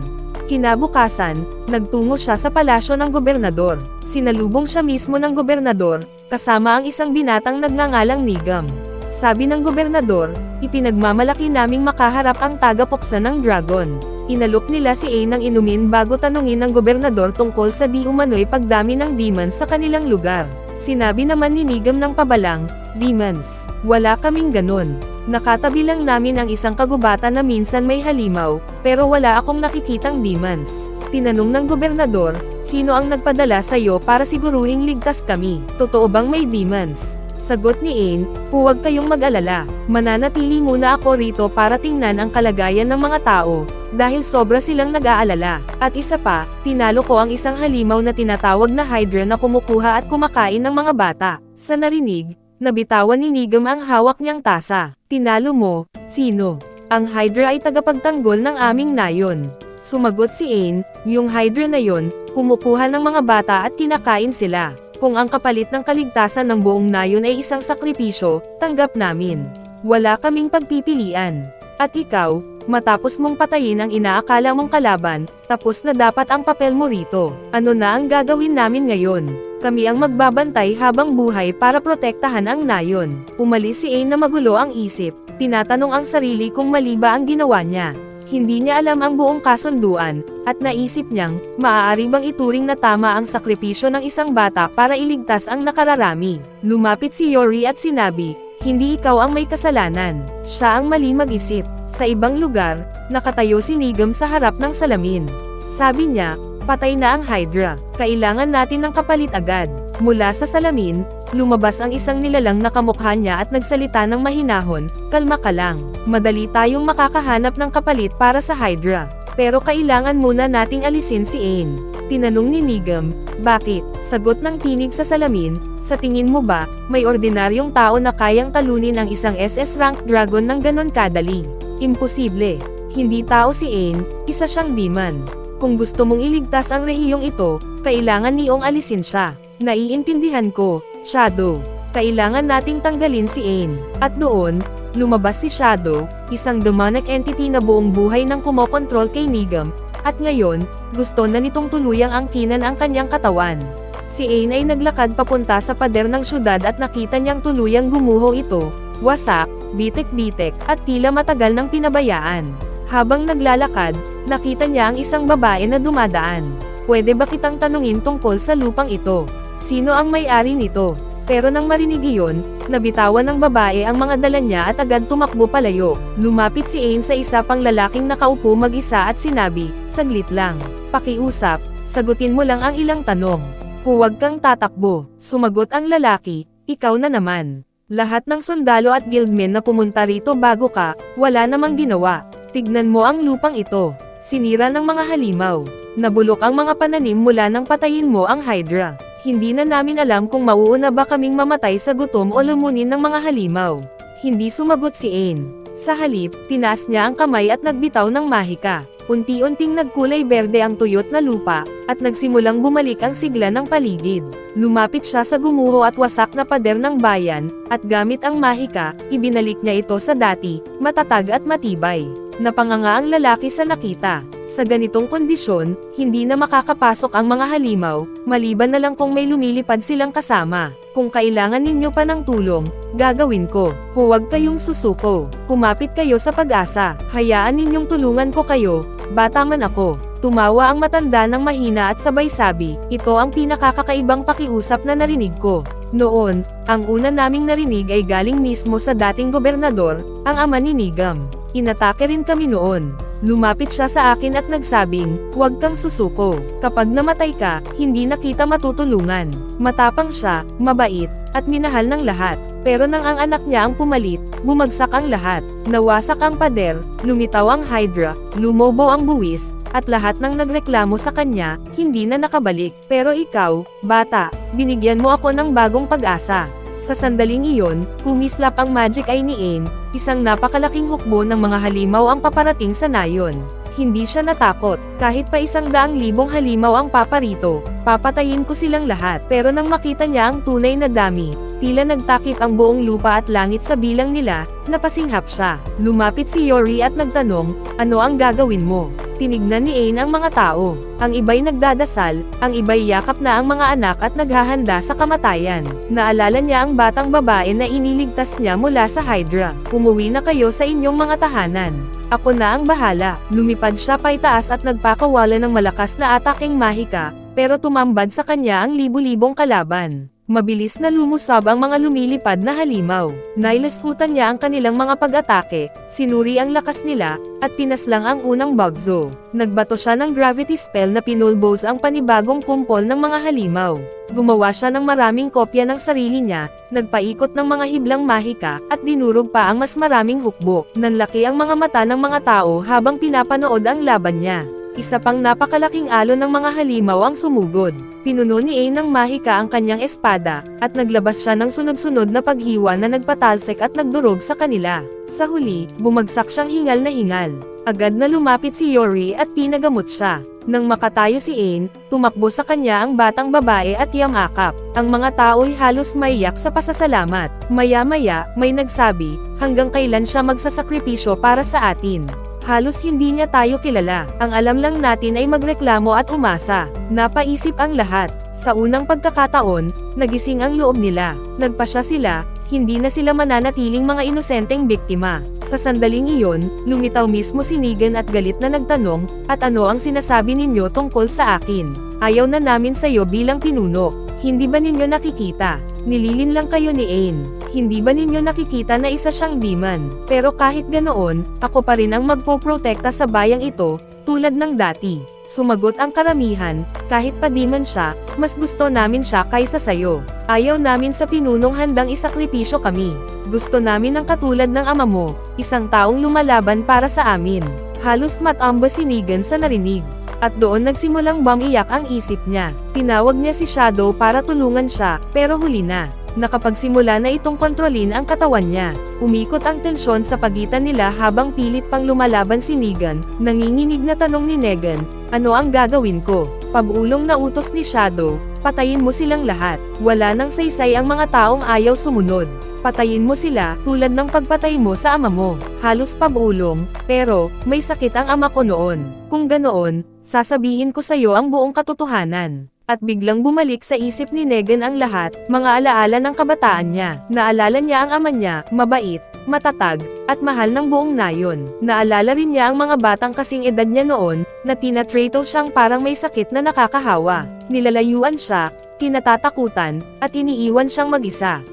Kinabukasan, nagtungo siya sa palasyo ng gobernador. Sinalubong siya mismo ng gobernador, kasama ang isang binatang nagngangalang Nigam. Sabi ng gobernador, "Ipinagmamalaki naming makaharap ang tagapuksa ng dragon." Inalok nila si Ain ng inumin bago tanungin ng gobernador tungkol sa di umano'y pagdami ng demons sa kanilang lugar. Sinabi naman ni Nigam ng pabalang, "Demons, wala kaming ganon. Nakatabi lang namin ang isang kagubatan na minsan may halimaw, pero wala akong nakikitang demons." Tinanong ng gobernador, "Sino ang nagpadala sa iyo para siguruhing ligtas kami? Totoo bang may demons?" Sagot ni Ain, "Huwag kayong mag-alala. Mananatili muna ako rito para tingnan ang kalagayan ng mga tao, dahil sobra silang nag-aalala. At isa pa, tinalo ko ang isang halimaw na tinatawag na Hydra na kumukuha at kumakain ng mga bata." Sa narinig, nabitawan ni Nigam ang hawak niyang tasa. "Tinalo mo, sino?" "Ang Hydra ay tagapagtanggol ng aming nayon." Sumagot si Ain, "Yung Hydra na yon, kumukuha ng mga bata at kinakain sila. Kung ang kapalit ng kaligtasan ng buong nayon ay isang sakripisyo, tanggap namin. Wala kaming pagpipilian. At ikaw, matapos mong patayin ang inaakala mong kalaban, tapos na dapat ang papel mo rito. Ano na ang gagawin namin ngayon? Kami ang magbabantay habang buhay para protektahan ang nayon." Umalis si Ain na magulo ang isip, tinatanong ang sarili kung mali ba ang ginawa niya. Hindi niya alam ang buong kasunduan, at naisip niyang, maaari bang ituring na tama ang sakripisyo ng isang bata para iligtas ang nakararami. Lumapit si Yori at sinabi, "Hindi ikaw ang may kasalanan. Siya ang mali mag-isip." Sa ibang lugar, nakatayo si Nigam sa harap ng salamin. Sabi niya, "Patay na ang Hydra. Kailangan natin ng kapalit agad." Mula sa salamin, lumabas ang isang nilalang na kamukha niya at nagsalita ng mahinahon, "Kalma ka lang. Madali tayong makakahanap ng kapalit para sa Hydra. Pero kailangan muna nating alisin si Ain." Tinanong ni Nigam, "Bakit?" Sagot ng tinig sa salamin, "Sa tingin mo ba, may ordinaryong tao na kayang talunin ang isang SS rank dragon ng ganon kadali? Imposible. Hindi tao si Ain, isa siyang demon. Kung gusto mong iligtas ang rehiyong ito, kailangan niyong alisin siya." "Naiintindihan ko, Shadow. Kailangan nating tanggalin si Ain." At doon, lumabas si Shadow, isang demonic entity na buong buhay nang kumokontrol kay Nigam, at ngayon, gusto na nitong tuluyang angkinan ang kanyang katawan. Si Ain ay naglakad papunta sa pader ng syudad at nakita niyang tuluyang gumuho ito, wasak, bitek-bitek, at tila matagal nang pinabayaan. Habang naglalakad, nakita niya ang isang babae na dumadaan. "Pwede ba kitang tanungin tungkol sa lupang ito? Sino ang may-ari nito?" Pero nang marinig iyon, nabitawan ng babae ang mga dala niya at agad tumakbo palayo. Lumapit si Ain sa isa pang lalaking nakaupo mag-isa at sinabi, "Saglit lang. Pakiusap, sagutin mo lang ang ilang tanong. Huwag kang tatakbo." Sumagot ang lalaki, "Ikaw na naman. Lahat ng sundalo at guildmen na pumunta rito bago ka, wala namang ginawa. Tignan mo ang lupang ito. Sinira ng mga halimaw. Nabulok ang mga pananim mula nang patayin mo ang Hydra. Hindi na namin alam kung mauuna ba kaming mamatay sa gutom o lumunin ng mga halimaw." Hindi sumagot si Ain. Sa halip, tinaas niya ang kamay at nagbitaw ng mahika. Unti-unting nagkulay berde ang tuyot na lupa, at nagsimulang bumalik ang sigla ng paligid. Lumapit siya sa gumuho at wasak na pader ng bayan, at gamit ang mahika, ibinalik niya ito sa dati, matatag at matibay. Napanganga ang lalaki sa nakita. Sa ganitong kondisyon, hindi na makakapasok ang mga halimaw, maliban na lang kung may lumilipad silang kasama. Kung kailangan ninyo pa ng tulong, gagawin ko. Huwag kayong susuko. Kumapit kayo sa Pag-asa. Hayaan ninyong tulungan ko kayo, bata man ako. Tumawa ang matanda ng mahina at sabay sabi, ito ang pinakakakaibang pakiusap na narinig ko. Noon, ang una naming narinig ay galing mismo sa dating gobernador, ang ama ni Nigam. Inatake rin kami noon. Lumapit siya sa akin at nagsabing, huwag kang susuko. Kapag namatay ka, hindi na kita matutulungan. Matapang siya, mabait, at minahal ng lahat. Pero nang ang anak niya ang pumalit, bumagsak ang lahat. Nawasak ang pader, lumitaw ang hydra, lumobo ang buwis, at lahat ng nagreklamo sa kanya, hindi na nakabalik. Pero ikaw, bata, binigyan mo ako ng bagong pag-asa. Sa sandaling iyon, kumislap ang magic eye ni Ain, isang napakalaking hukbo ng mga halimaw ang paparating sa nayon. Hindi siya natakot, kahit pa 100,000 halimaw ang paparito, papatayin ko silang lahat. Pero nang makita niya ang tunay na dami, tila nagtakip ang buong lupa at langit sa bilang nila, napasinghap siya. Lumapit si Yori at nagtanong, ano ang gagawin mo? Tinignan ni Ain ang mga tao. Ang iba'y nagdadasal, ang iba'y yakap na ang mga anak at naghahanda sa kamatayan. Naalala niya ang batang babae na iniligtas niya mula sa Hydra. Umuwi na kayo sa inyong mga tahanan. Ako na ang bahala. Lumipad siya paitaas at nagpakawala ng malakas na ataking mahika, pero tumambad sa kanya ang libu-libong kalaban. Mabilis na lumusab ang mga lumilipad na halimaw. Nailashutan niya ang kanilang mga pag-atake, sinuri ang lakas nila, at pinaslang ang unang bagzo. Nagbato siya ng gravity spell na pinulbos ang panibagong kumpol ng mga halimaw. Gumawa siya ng maraming kopya ng sarili niya, nagpaikot ng mga hiblang mahika, at dinurog pa ang mas maraming hukbo. Nanlaki ang mga mata ng mga tao habang pinapanood ang laban niya. Isa pang napakalaking alon ng mga halimaw ang sumugod. Pinuno ni Ain ng mahika ang kanyang espada, at naglabas siya ng sunod-sunod na paghiwa na nagpatalsik at nagdurog sa kanila. Sa huli, bumagsak siyang hingal na hingal. Agad na lumapit si Yori at pinagamot siya. Nang makatayo si Ain, tumakbo sa kanya ang batang babae at yamakap. Ang mga tao'y halos maiyak sa pasasalamat. Maya-maya, may nagsabi, hanggang kailan siya magsasakripisyo para sa atin? Halos hindi niya tayo kilala. Ang alam lang natin ay magreklamo at umasa. Napaisip ang lahat. Sa unang pagkakataon, nagising ang loob nila. Nagpasya sila, hindi na sila mananatiling mga inosenteng biktima. Sa sandaling iyon, lumitaw mismo si Negan at galit na nagtanong, at ano ang sinasabi ninyo tungkol sa akin? Ayaw na namin sayo bilang pinuno. Hindi ba ninyo nakikita? Nililin lang kayo ni Ain. Hindi ba ninyo nakikita na isa siyang demon? Pero kahit ganoon, ako pa rin ang magpoprotekta sa bayang ito, tulad ng dati. Sumagot ang karamihan, kahit pa demon siya, mas gusto namin siya kaysa sayo. Ayaw namin sa pinunong handang isakripisyo kami. Gusto namin ang katulad ng ama mo, isang taong lumalaban para sa amin. Halos matamba si Negan sa narinig. At doon nagsimulang bumiyak ang isip niya. Tinawag niya si Shadow para tulungan siya, pero huli na. Nakapagsimula na itong kontrolin ang katawan niya. Umikot ang tensyon sa pagitan nila habang pilit pang lumalaban si Negan. Nanginginig na tanong ni Negan, ano ang gagawin ko? Pabulong na utos ni Shadow, patayin mo silang lahat. Wala nang saysay ang mga taong ayaw sumunod. Patayin mo sila, tulad ng pagpatay mo sa ama mo. Halos pabulong, pero, may sakit ang ama ko noon. Kung ganoon, sasabihin ko sa iyo ang buong katotohanan. At biglang bumalik sa isip ni Negan ang lahat, mga alaala ng kabataan niya. Naalala niya ang ama niya, mabait, matatag, at mahal ng buong nayon. Naalala rin niya ang mga batang kasing edad niya noon, na tinatrato siyang parang may sakit na nakakahawa. Nilalayuan siya, kinatatakutan, at iniiwan siyang mag-isa.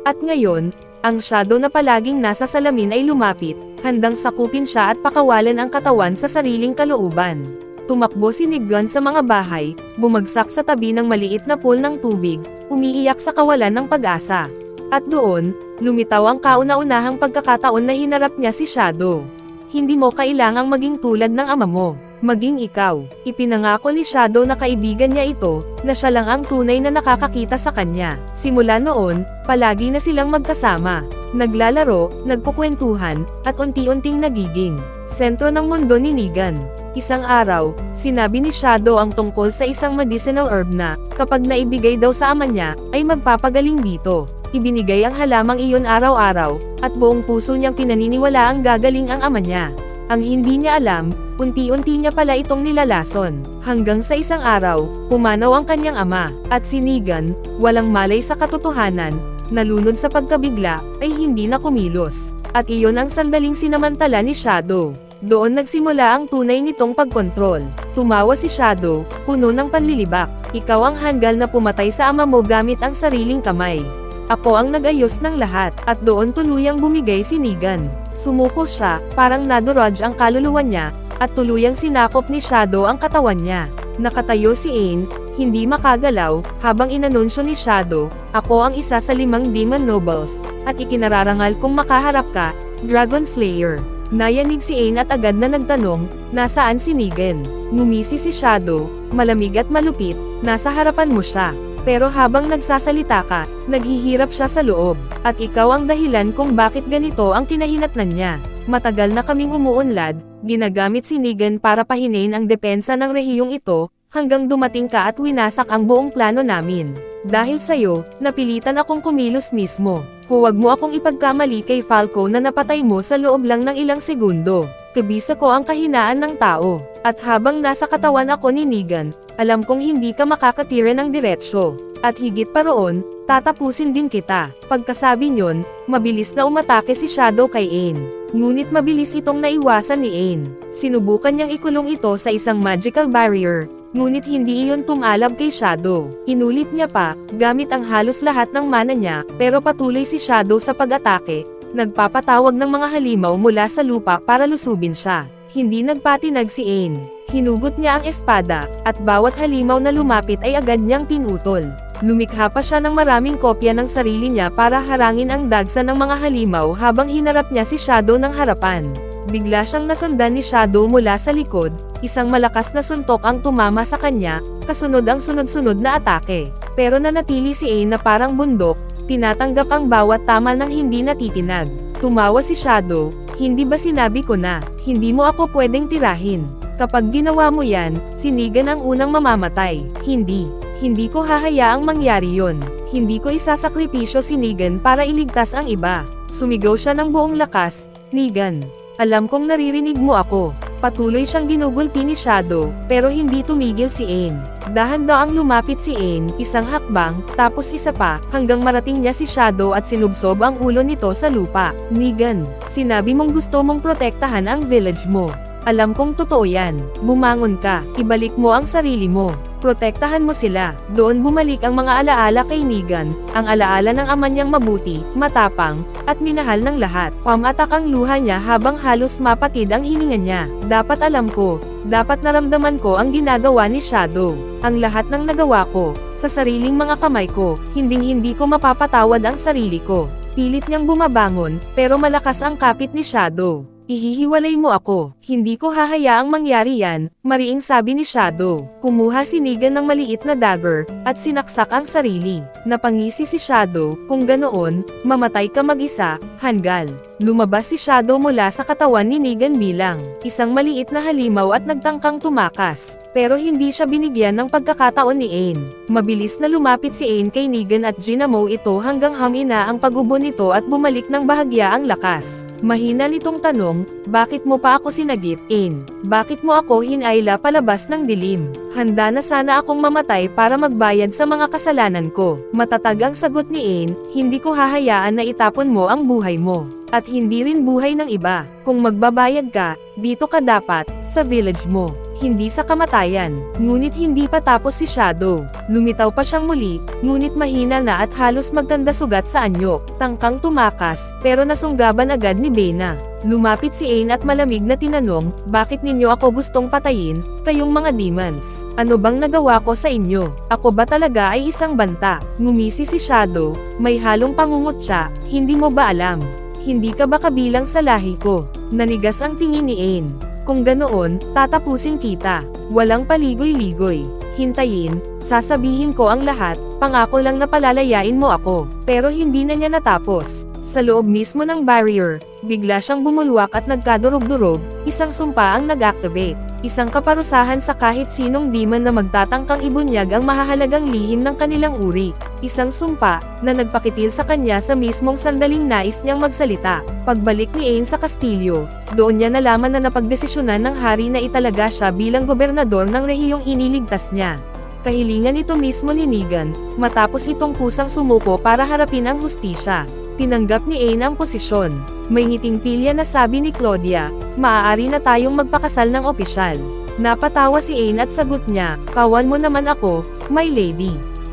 At ngayon, ang Shadow na palaging nasa salamin ay lumapit, handang sakupin siya at pakawalan ang katawan sa sariling kalooban. Tumakbo si Negan sa mga bahay, bumagsak sa tabi ng maliit na pool ng tubig, umiiyak sa kawalan ng pag-asa. At doon, lumitaw ang kauna-unahang pagkakataon na hinarap niya si Shadow. Hindi mo kailangang maging tulad ng ama mo. Maging ikaw. Ipinangako ni Shadow na kaibigan niya ito, na siya lang ang tunay na nakakakita sa kanya. Simula noon, palagi na silang magkasama. Naglalaro, nagkukwentuhan, at unti-unting nagiging sentro ng mundo ni Negan. Isang araw, sinabi ni Shadow ang tungkol sa isang medicinal herb na, kapag naibigay daw sa ama niya, ay magpapagaling dito. Ibinigay ang halamang iyon araw-araw, at buong puso niyang pinaniniwala ang gagaling ang ama niya. Ang hindi niya alam, unti-unti niya pala itong nilalason. Hanggang sa isang araw, pumanaw ang kanyang ama, at si Negan, walang malay sa katotohanan, nalunod sa pagkabigla, ay hindi na kumilos. At iyon ang sandaling sinamantala ni Shadow. Doon nagsimula ang tunay nitong pagkontrol. Tumawa si Shadow, puno ng panlilibak. Ikaw ang hanggal na pumatay sa ama mo gamit ang sariling kamay. Ako ang nag-ayos ng lahat, at doon tuluyang bumigay si Negan. Sumuko siya, parang naduraj ang kaluluwa niya, at tuluyang sinakop ni Shadow ang katawan niya. Nakatayo si Ain, hindi makagalaw, habang inanunsyo ni Shadow, ako ang isa sa 5 Demon Nobles, at ikinararangal kung makaharap ka, Dragon Slayer. Nayanig si Ain at agad na nagtanong, nasaan si Negan? Ngumisi si Shadow, malamig at malupit, nasa harapan mo siya. Pero habang nagsasalita ka, naghihirap siya sa loob, at ikaw ang dahilan kung bakit ganito ang kinahinatnan niya. Matagal na kaming umuunlad, ginagamit si Negan para pahinain ang depensa ng rehiyong ito, hanggang dumating ka at winasak ang buong plano namin. Dahil sa'yo, napilitan akong kumilos mismo. Huwag mo akong ipagkamali kay Falco na napatay mo sa loob lang ng ilang segundo. Kabisa ko ang kahinaan ng tao. At habang nasa katawan ako ni Negan, alam kong hindi ka makakatira ng diretsyo. At higit pa roon, tatapusin din kita. Pagkasabi nyon, mabilis na umatake si Shadow kay Ain. Ngunit mabilis itong naiwasan ni Ain. Sinubukan niyang ikulong ito sa isang magical barrier. Ngunit hindi iyon tumalab kay Shadow. Inulit niya pa, gamit ang halos lahat ng mana niya, pero patuloy si Shadow sa pag-atake. Nagpapatawag ng mga halimaw mula sa lupa para lusubin siya. Hindi nagpatinag si Ain. Hinugot niya ang espada, at bawat halimaw na lumapit ay agad niyang pinutol. Lumikha pa siya ng maraming kopya ng sarili niya para harangin ang dagsa ng mga halimaw habang hinarap niya si Shadow ng harapan. Bigla siyang nasundan ni Shadow mula sa likod, isang malakas na suntok ang tumama sa kanya, kasunod ang sunod-sunod na atake. Pero nanatili si Ain na parang bundok, tinatanggap ang bawat tama ng hindi natitinag. Tumawa si Shadow, hindi ba sinabi ko na, hindi mo ako pwedeng tirahin. Kapag ginawa mo yan, si Negan ang unang mamamatay. Hindi ko hahayaang mangyari yon. Hindi ko isasakripisyo si Negan para iligtas ang iba. Sumigaw siya ng buong lakas, Negan. Alam kong naririnig mo ako. Patuloy siyang ginugulpi ni Shadow, pero hindi tumigil si Ain. Dahan-daang lumapit si Ain, isang hakbang, tapos isa pa, hanggang marating niya si Shadow at sinubsob ang ulo nito sa lupa. Negan, sinabi mong gusto mong protektahan ang village mo. Alam kong totoo yan. Bumangon ka, ibalik mo ang sarili mo. Protektahan mo sila. Doon bumalik ang mga alaala kay Negan, ang alaala ng ama niyang mabuti, matapang, at minahal ng lahat. Pamatak ang luha niya habang halos mapatid ang hininga niya. Dapat alam ko, dapat naramdaman ko ang ginagawa ni Shadow. Ang lahat ng nagawa ko, sa sariling mga kamay ko, hindi ko mapapatawad ang sarili ko. Pilit niyang bumabangon, pero malakas ang kapit ni Shadow. Ihihiwalay mo ako. Hindi ko hahayaang mangyari yan, mariing sabi ni Shadow. Kumuha si Negan ng maliit na dagger, at sinaksak ang sarili. Napangisi si Shadow, kung ganoon, mamatay ka mag-isa, hanggal. Lumabas si Shadow mula sa katawan ni Negan bilang isang maliit na halimaw at nagtangkang tumakas. Pero hindi siya binigyan ng pagkakataon ni Ain. Mabilis na lumapit si Ain kay Negan at ginamo ito hanggang hangina ang pagubo nito at bumalik ng bahagya ang lakas. Mahina nitong tanong, bakit mo pa ako sinagip, Ain? Bakit mo ako hinayla palabas ng dilim? Handa na sana akong mamatay para magbayad sa mga kasalanan ko. Matatag ang sagot ni Ain, hindi ko hahayaan na itapon mo ang buhay mo. At hindi rin buhay ng iba. Kung magbabayad ka, dito ka dapat, sa village mo. Hindi sa kamatayan. Ngunit hindi pa tapos si Shadow. Lumitaw pa siyang muli, ngunit mahina na at halos magkanda sugat sa anyo. Tangkang tumakas, pero nasunggaban agad ni Bena. Lumapit si Ain at malamig na tinanong, bakit ninyo ako gustong patayin, kayong mga demons? Ano bang nagawa ko sa inyo? Ako ba talaga ay isang banta? Ngumisi si Shadow, may halong pangungutya, hindi mo ba alam? Hindi ka ba kabilang sa lahi ko? Nanigas ang tingin ni Ain. Kung ganoon, tatapusin kita. Walang paligoy-ligoy. Hintayin, sasabihin ko ang lahat, pangako lang na palalayain mo ako. Pero hindi na niya natapos. Sa loob mismo ng barrier, bigla siyang bumulwak at nagkadurog-durog, isang sumpa ang nag-activate. Isang kaparusahan sa kahit sinong demon na magtatangkang ibunyag ang mahahalagang lihim ng kanilang uri. Isang sumpa, na nagpakitil sa kanya sa mismong sandaling nais niyang magsalita. Pagbalik ni Ain sa kastilyo, doon niya nalaman na napagdesisyonan ng hari na italaga siya bilang gobernador ng rehiyong iniligtas niya. Kahilingan ito mismo ni Negan, matapos itong kusang sumuko para harapin ang hustisya. Tinanggap ni Ain ang posisyon. May ngiting pilya na sabi ni Claudia, maaari na tayong magpakasal ng opisyal. Napatawa si Ain at sagot niya, kawan mo naman ako, my lady.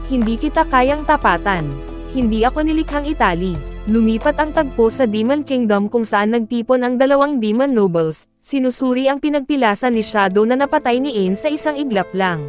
Hindi kita kayang tapatan. Hindi ako nilikhang Itali. Lumipat ang tagpo sa Demon Kingdom kung saan nagtipon ang dalawang demon nobles. Sinusuri ang pinagpilasan ni Shadow na napatay ni Ain sa isang iglap lang.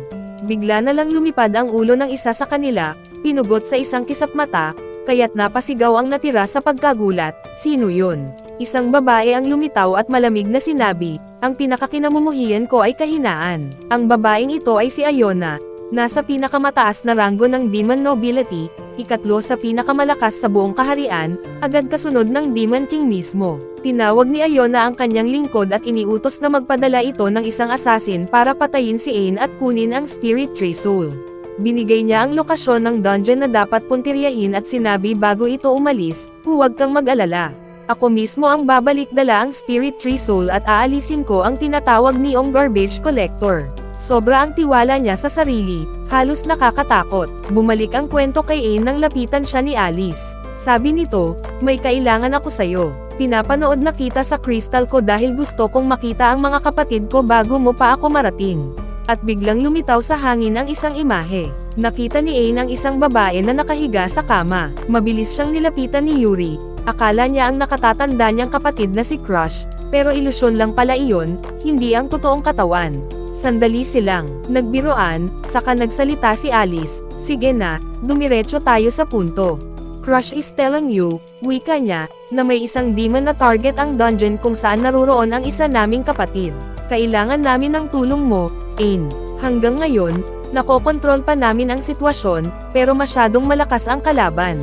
Bigla na lang lumipad ang ulo ng isa sa kanila, pinugot sa isang kisap mata, kaya't napasigaw ang natira sa pagkagulat, sino yun? Isang babae ang lumitaw at malamig na sinabi, ang pinakakinamumuhian ko ay kahinaan. Ang babaeng ito ay si Iona. Nasa pinakamataas na ranggo ng Demon Nobility, ikatlo sa pinakamalakas sa buong kaharian, agad kasunod ng Demon King mismo. Tinawag ni Iona ang kanyang lingkod at iniutos na magpadala ito ng isang assassin para patayin si Ain at kunin ang Spirit Tree Soul. Binigay niya ang lokasyon ng dungeon na dapat puntiryahin at sinabi bago ito umalis, huwag kang mag-alala. Ako mismo ang babalik dala ang Spirit Tree Soul at aalisin ko ang tinatawag niyong Garbage Collector. Sobra ang tiwala niya sa sarili, halos nakakatakot. Bumalik ang kwento kay Ain nang lapitan siya ni Alice. Sabi nito, may kailangan ako sayo. Pinapanood na kita sa crystal ko dahil gusto kong makita ang mga kapatid ko bago mo pa ako marating. At biglang lumitaw sa hangin ang isang imahe. Nakita ni Ain ang isang babae na nakahiga sa kama. Mabilis siyang nilapitan ni Yuri. Akala niya ang nakatatanda niyang kapatid na si Crush, pero ilusyon lang pala iyon, hindi ang totoong katawan. Sandali silang nagbiroan, saka nagsalita si Alice, sige na, dumiretso tayo sa punto. Crush is telling you, wika niya, na may isang demon na target ang dungeon kung saan naruroon ang isa naming kapatid. Kailangan namin ng tulong mo, Ain. Hanggang ngayon, nakokontrol pa namin ang sitwasyon, pero masyadong malakas ang kalaban.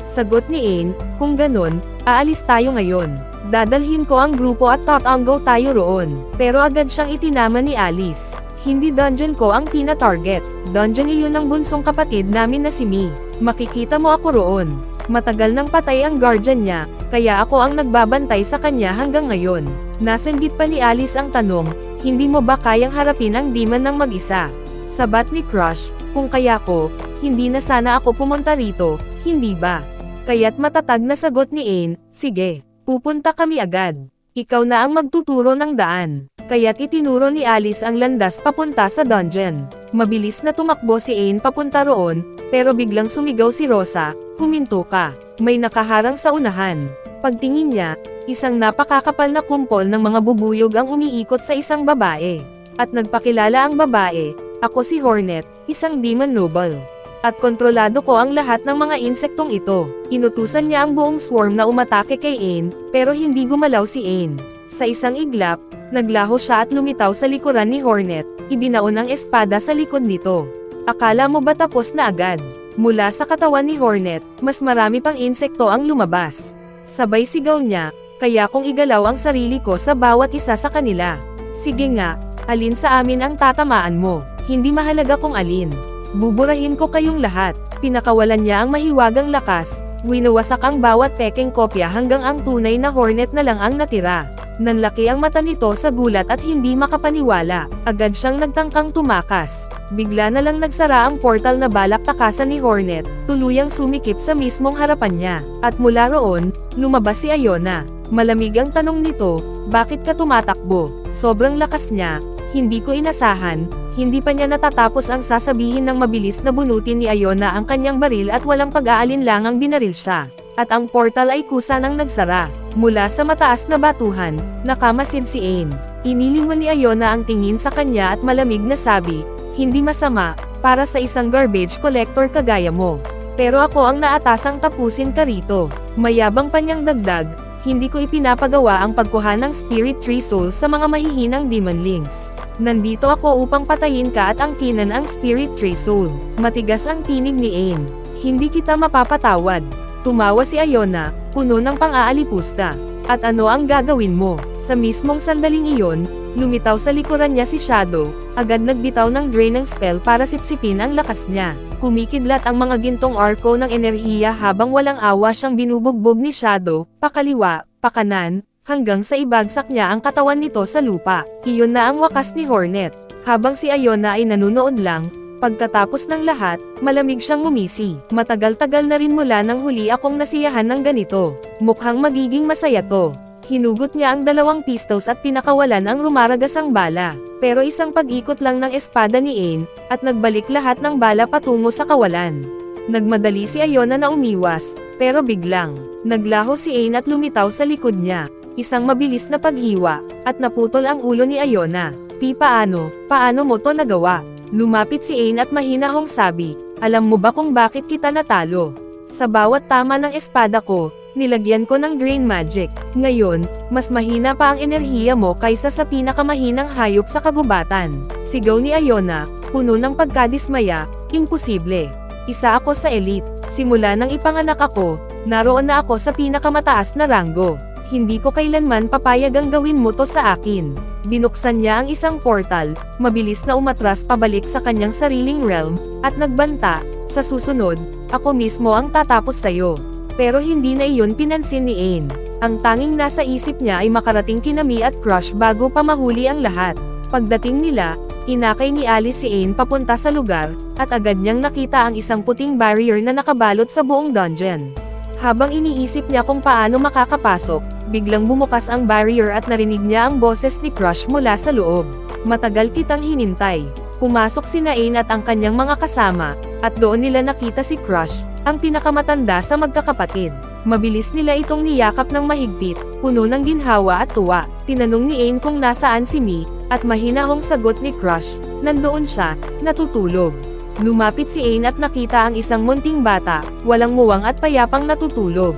Sagot ni Ain, kung ganon, aalis tayo ngayon. Dadalhin ko ang grupo at tatanggo tayo roon. Pero agad siyang itinama ni Alice. Hindi dungeon ko ang tina-target. Dungeon iyon ng bunsong kapatid namin na si Mi. Makikita mo ako roon. Matagal nang patay ang guardian niya, kaya ako ang nagbabantay sa kanya hanggang ngayon. Nasanggit pa ni Alice ang tanong, hindi mo ba kayang harapin ang demon ng mag-isa? Sabat ni Crush, kung kaya ko, hindi na sana ako pumunta rito, hindi ba? Kaya't matatag na sagot ni Ain, sige. Pupunta kami agad. Ikaw na ang magtuturo ng daan. Kaya't itinuro ni Alice ang landas papunta sa dungeon. Mabilis na tumakbo si Ain papunta roon, pero biglang sumigaw si Rosa, huminto ka. May nakaharang sa unahan. Pagtingin niya, isang napakakapal na kumpol ng mga bubuyog ang umiikot sa isang babae. At nagpakilala ang babae, ako si Hornet, isang demon noble. At kontrolado ko ang lahat ng mga insektong ito. Inutusan niya ang buong swarm na umatake kay Ain, pero hindi gumalaw si Ain. Sa isang iglap, naglaho siya at lumitaw sa likuran ni Hornet, ibinaon ang espada sa likod nito. Akala mo ba tapos na agad? Mula sa katawan ni Hornet, mas marami pang insekto ang lumabas. Sabay sigaw niya, kaya kong igalaw ang sarili ko sa bawat isa sa kanila. Sige nga, alin sa amin ang tatamaan mo? Hindi mahalaga kung alin. Buburahin ko kayong lahat. Pinakawalan niya ang mahiwagang lakas, winawasak ang bawat pekeng kopya hanggang ang tunay na Hornet na lang ang natira. Nanlaki ang mata nito sa gulat at hindi makapaniwala. Agad siyang nagtangkang tumakas. Bigla na lang nagsara ang portal na balak takasan ni Hornet, tuluyang sumikip sa mismong harapan niya. At mula roon, lumabas si Iona. Malamig ang tanong nito, bakit ka tumatakbo? Sobrang lakas niya, hindi ko inasahan. Hindi pa niya natatapos ang sasabihin ng mabilis na bunutin ni Iona ang kanyang baril at walang pag-aalinlangang binaril siya. At ang portal ay kusa nang nagsara. Mula sa mataas na batuhan, nakamasid si Ain. Inilingon ni Iona ang tingin sa kanya at malamig na sabi, hindi masama, para sa isang garbage collector kagaya mo. Pero ako ang naatasang tapusin ka rito. Mayabang pa niyang dagdag, hindi ko ipinapagawa ang pagkuha ng Spirit Tree Soul sa mga mahihinang demonlings. Nandito ako upang patayin ka at angkinan ang Spirit Tree Soul. Matigas ang tinig ni Ain. Hindi kita mapapatawad. Tumawa si Iona, puno ng pang-aalipusta. At ano ang gagawin mo? Sa mismong sandaling iyon, Lumitaw sa likuran niya si Shadow, agad nagbitaw ng drain ng spell para sipsipin ang lakas niya. Kumikidlat ang mga gintong arko ng enerhiya habang walang awa siyang binubugbog ni Shadow, pakaliwa, pakanan, hanggang sa ibagsak niya ang katawan nito sa lupa. Iyon na ang wakas ni Hornet. Habang si Iona ay nanunood lang, pagkatapos ng lahat, malamig siyang ngumisi. Matagal-tagal na rin mula nang huli akong nasiyahan ng ganito. Mukhang magiging masaya to. Hinugot niya ang 2 pistols at pinakawalan ang rumaragasang bala. Pero isang pag-ikot lang ng espada ni Ain, at nagbalik lahat ng bala patungo sa kawalan. Nagmadali si Iona na umiwas, pero biglang, naglaho si Ain at lumitaw sa likod niya. Isang mabilis na paghiwa, at naputol ang ulo ni Iona. Paano mo to nagawa? Lumapit si Ain at mahinahong sabi, alam mo ba kung bakit kita natalo? Sa bawat tama ng espada ko, nilagyan ko ng drain magic. Ngayon, mas mahina pa ang enerhiya mo kaysa sa pinakamahinang hayop sa kagubatan. Sigaw ni Iona, puno ng pagkadismaya, imposible. Isa ako sa elite. Simula nang ipanganak ako, naroon na ako sa pinakamataas na ranggo. Hindi ko kailanman papayag ang gawin mo to sa akin. Binuksan niya ang isang portal, mabilis na umatras pabalik sa kanyang sariling realm, at nagbanta, sa susunod, ako mismo ang tatapos sa'yo. Pero hindi na iyon pinansin ni Ain. Ang tanging nasa isip niya ay makarating kina Mi at Crush bago pa mahuli ang lahat. Pagdating nila, inakay ni Alice si Ain papunta sa lugar, at agad niyang nakita ang isang puting barrier na nakabalot sa buong dungeon. Habang iniisip niya kung paano makakapasok, biglang bumukas ang barrier at narinig niya ang boses ni Crush mula sa loob. Matagal kitang hinintay. Pumasok sina Ain at ang kanyang mga kasama, at doon nila nakita si Crush, ang pinakamatanda sa magkakapatid. Mabilis nila itong niyakap ng mahigpit, puno ng ginhawa at tuwa. Tinanong ni Ain kung nasaan si Mi, at mahinahong sagot ni Crush, nandoon siya, natutulog. Lumapit si Ain at nakita ang isang munting bata, walang muwang at payapang natutulog.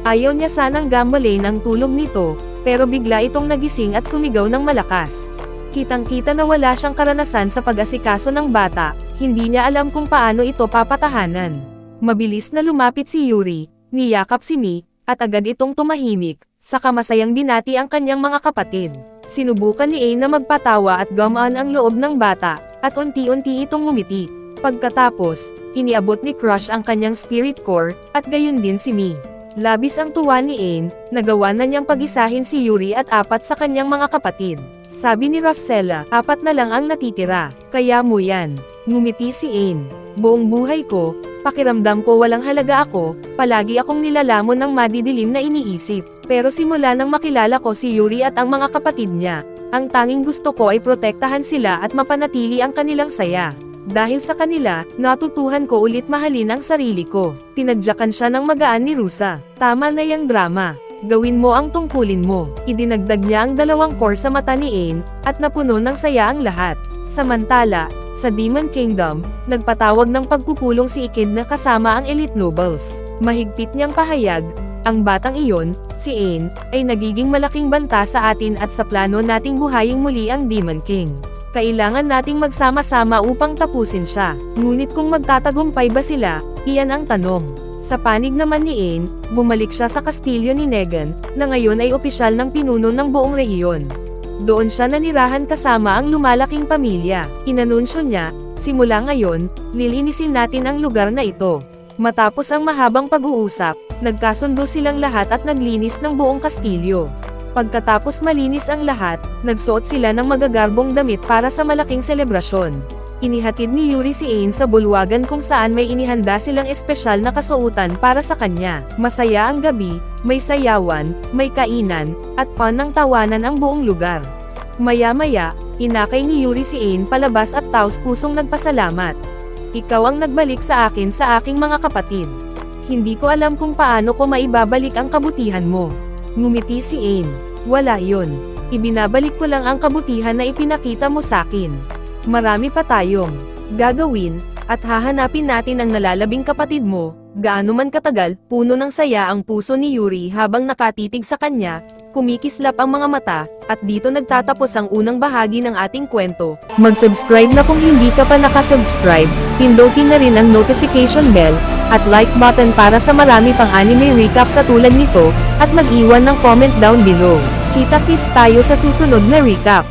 Ayaw niya sanang gambalain ang tulog nito, pero bigla itong nagising at sumigaw ng malakas. Kitang-kita na wala siyang karanasan sa pag-asikaso ng bata, hindi niya alam kung paano ito papatahanan. Mabilis na lumapit si Yuri, niyakap si Mi, at agad itong tumahimik, saka masayang binati ang kanyang mga kapatid. Sinubukan ni Ain na magpatawa at gumaan ang loob ng bata, at unti-unti itong ngumiti. Pagkatapos, iniabot ni Crush ang kanyang spirit core, at gayon din si Mi. Labis ang tuwa ni Ain, nagawa na niyang pagisahin si Yuri at 4 sa kanyang mga kapatid. Sabi ni Rossella, 4 na lang ang natitira, kaya mo yan. Ngumiti si Ain. Buong buhay ko, pakiramdam ko walang halaga ako, palagi akong nilalamon ng madidilim na iniisip. Pero simula nang makilala ko si Yuri at ang mga kapatid niya, ang tanging gusto ko ay protektahan sila at mapanatili ang kanilang saya. Dahil sa kanila, natutuhan ko ulit mahalin ang sarili ko. Tinadyakan siya ng magaan ni Rusa. Tama na yang drama. Gawin mo ang tungkulin mo. Idinagdag niya ang 2 core sa mata ni Ain, at napuno ng saya ang lahat. Samantala, sa Demon Kingdom, nagpatawag ng pagpupulong si Ikid na kasama ang elite nobles. Mahigpit niyang pahayag, ang batang iyon, si Ain, ay nagiging malaking banta sa atin at sa plano nating buhayin muli ang Demon King. Kailangan nating magsama-sama upang tapusin siya. Ngunit kung magtatagumpay ba sila, iyan ang tanong. Sa panig naman ni Ain, bumalik siya sa kastilyo ni Negan, na ngayon ay opisyal ng pinuno ng buong rehiyon. Doon siya nanirahan kasama ang lumalaking pamilya. Inanunsyo niya, simula ngayon, lilinisin natin ang lugar na ito. Matapos ang mahabang pag-uusap, nagkasundo silang lahat at naglinis ng buong kastilyo. Pagkatapos malinis ang lahat, nagsuot sila ng magagarbong damit para sa malaking selebrasyon. Inihatid ni Yuri si Ain sa bulwagan kung saan may inihanda silang espesyal na kasuotan para sa kanya. Masaya ang gabi, may sayawan, may kainan, at panang tawanan ang buong lugar. Maya-maya, inakay ni Yuri si Ain palabas at taos-pusong nagpasalamat. Ikaw ang nagbalik sa akin sa aking mga kapatid. Hindi ko alam kung paano ko maibabalik ang kabutihan mo. Ngumiti si Ain. Wala yon. Ibinabalik ko lang ang kabutihan na ipinakita mo sakin. Marami pa tayong gagawin, at hahanapin natin ang nalalabing kapatid mo. Gaano man katagal, puno ng saya ang puso ni Yuri habang nakatitig sa kanya, kumikislap ang mga mata, at dito nagtatapos ang unang bahagi ng ating kwento. Mag-subscribe na kung hindi ka pa nakasubscribe, pindutin na rin ang notification bell, at like button para sa marami pang anime recap katulad nito, at mag-iwan ng comment down below. Kita-kits tayo sa susunod na recap.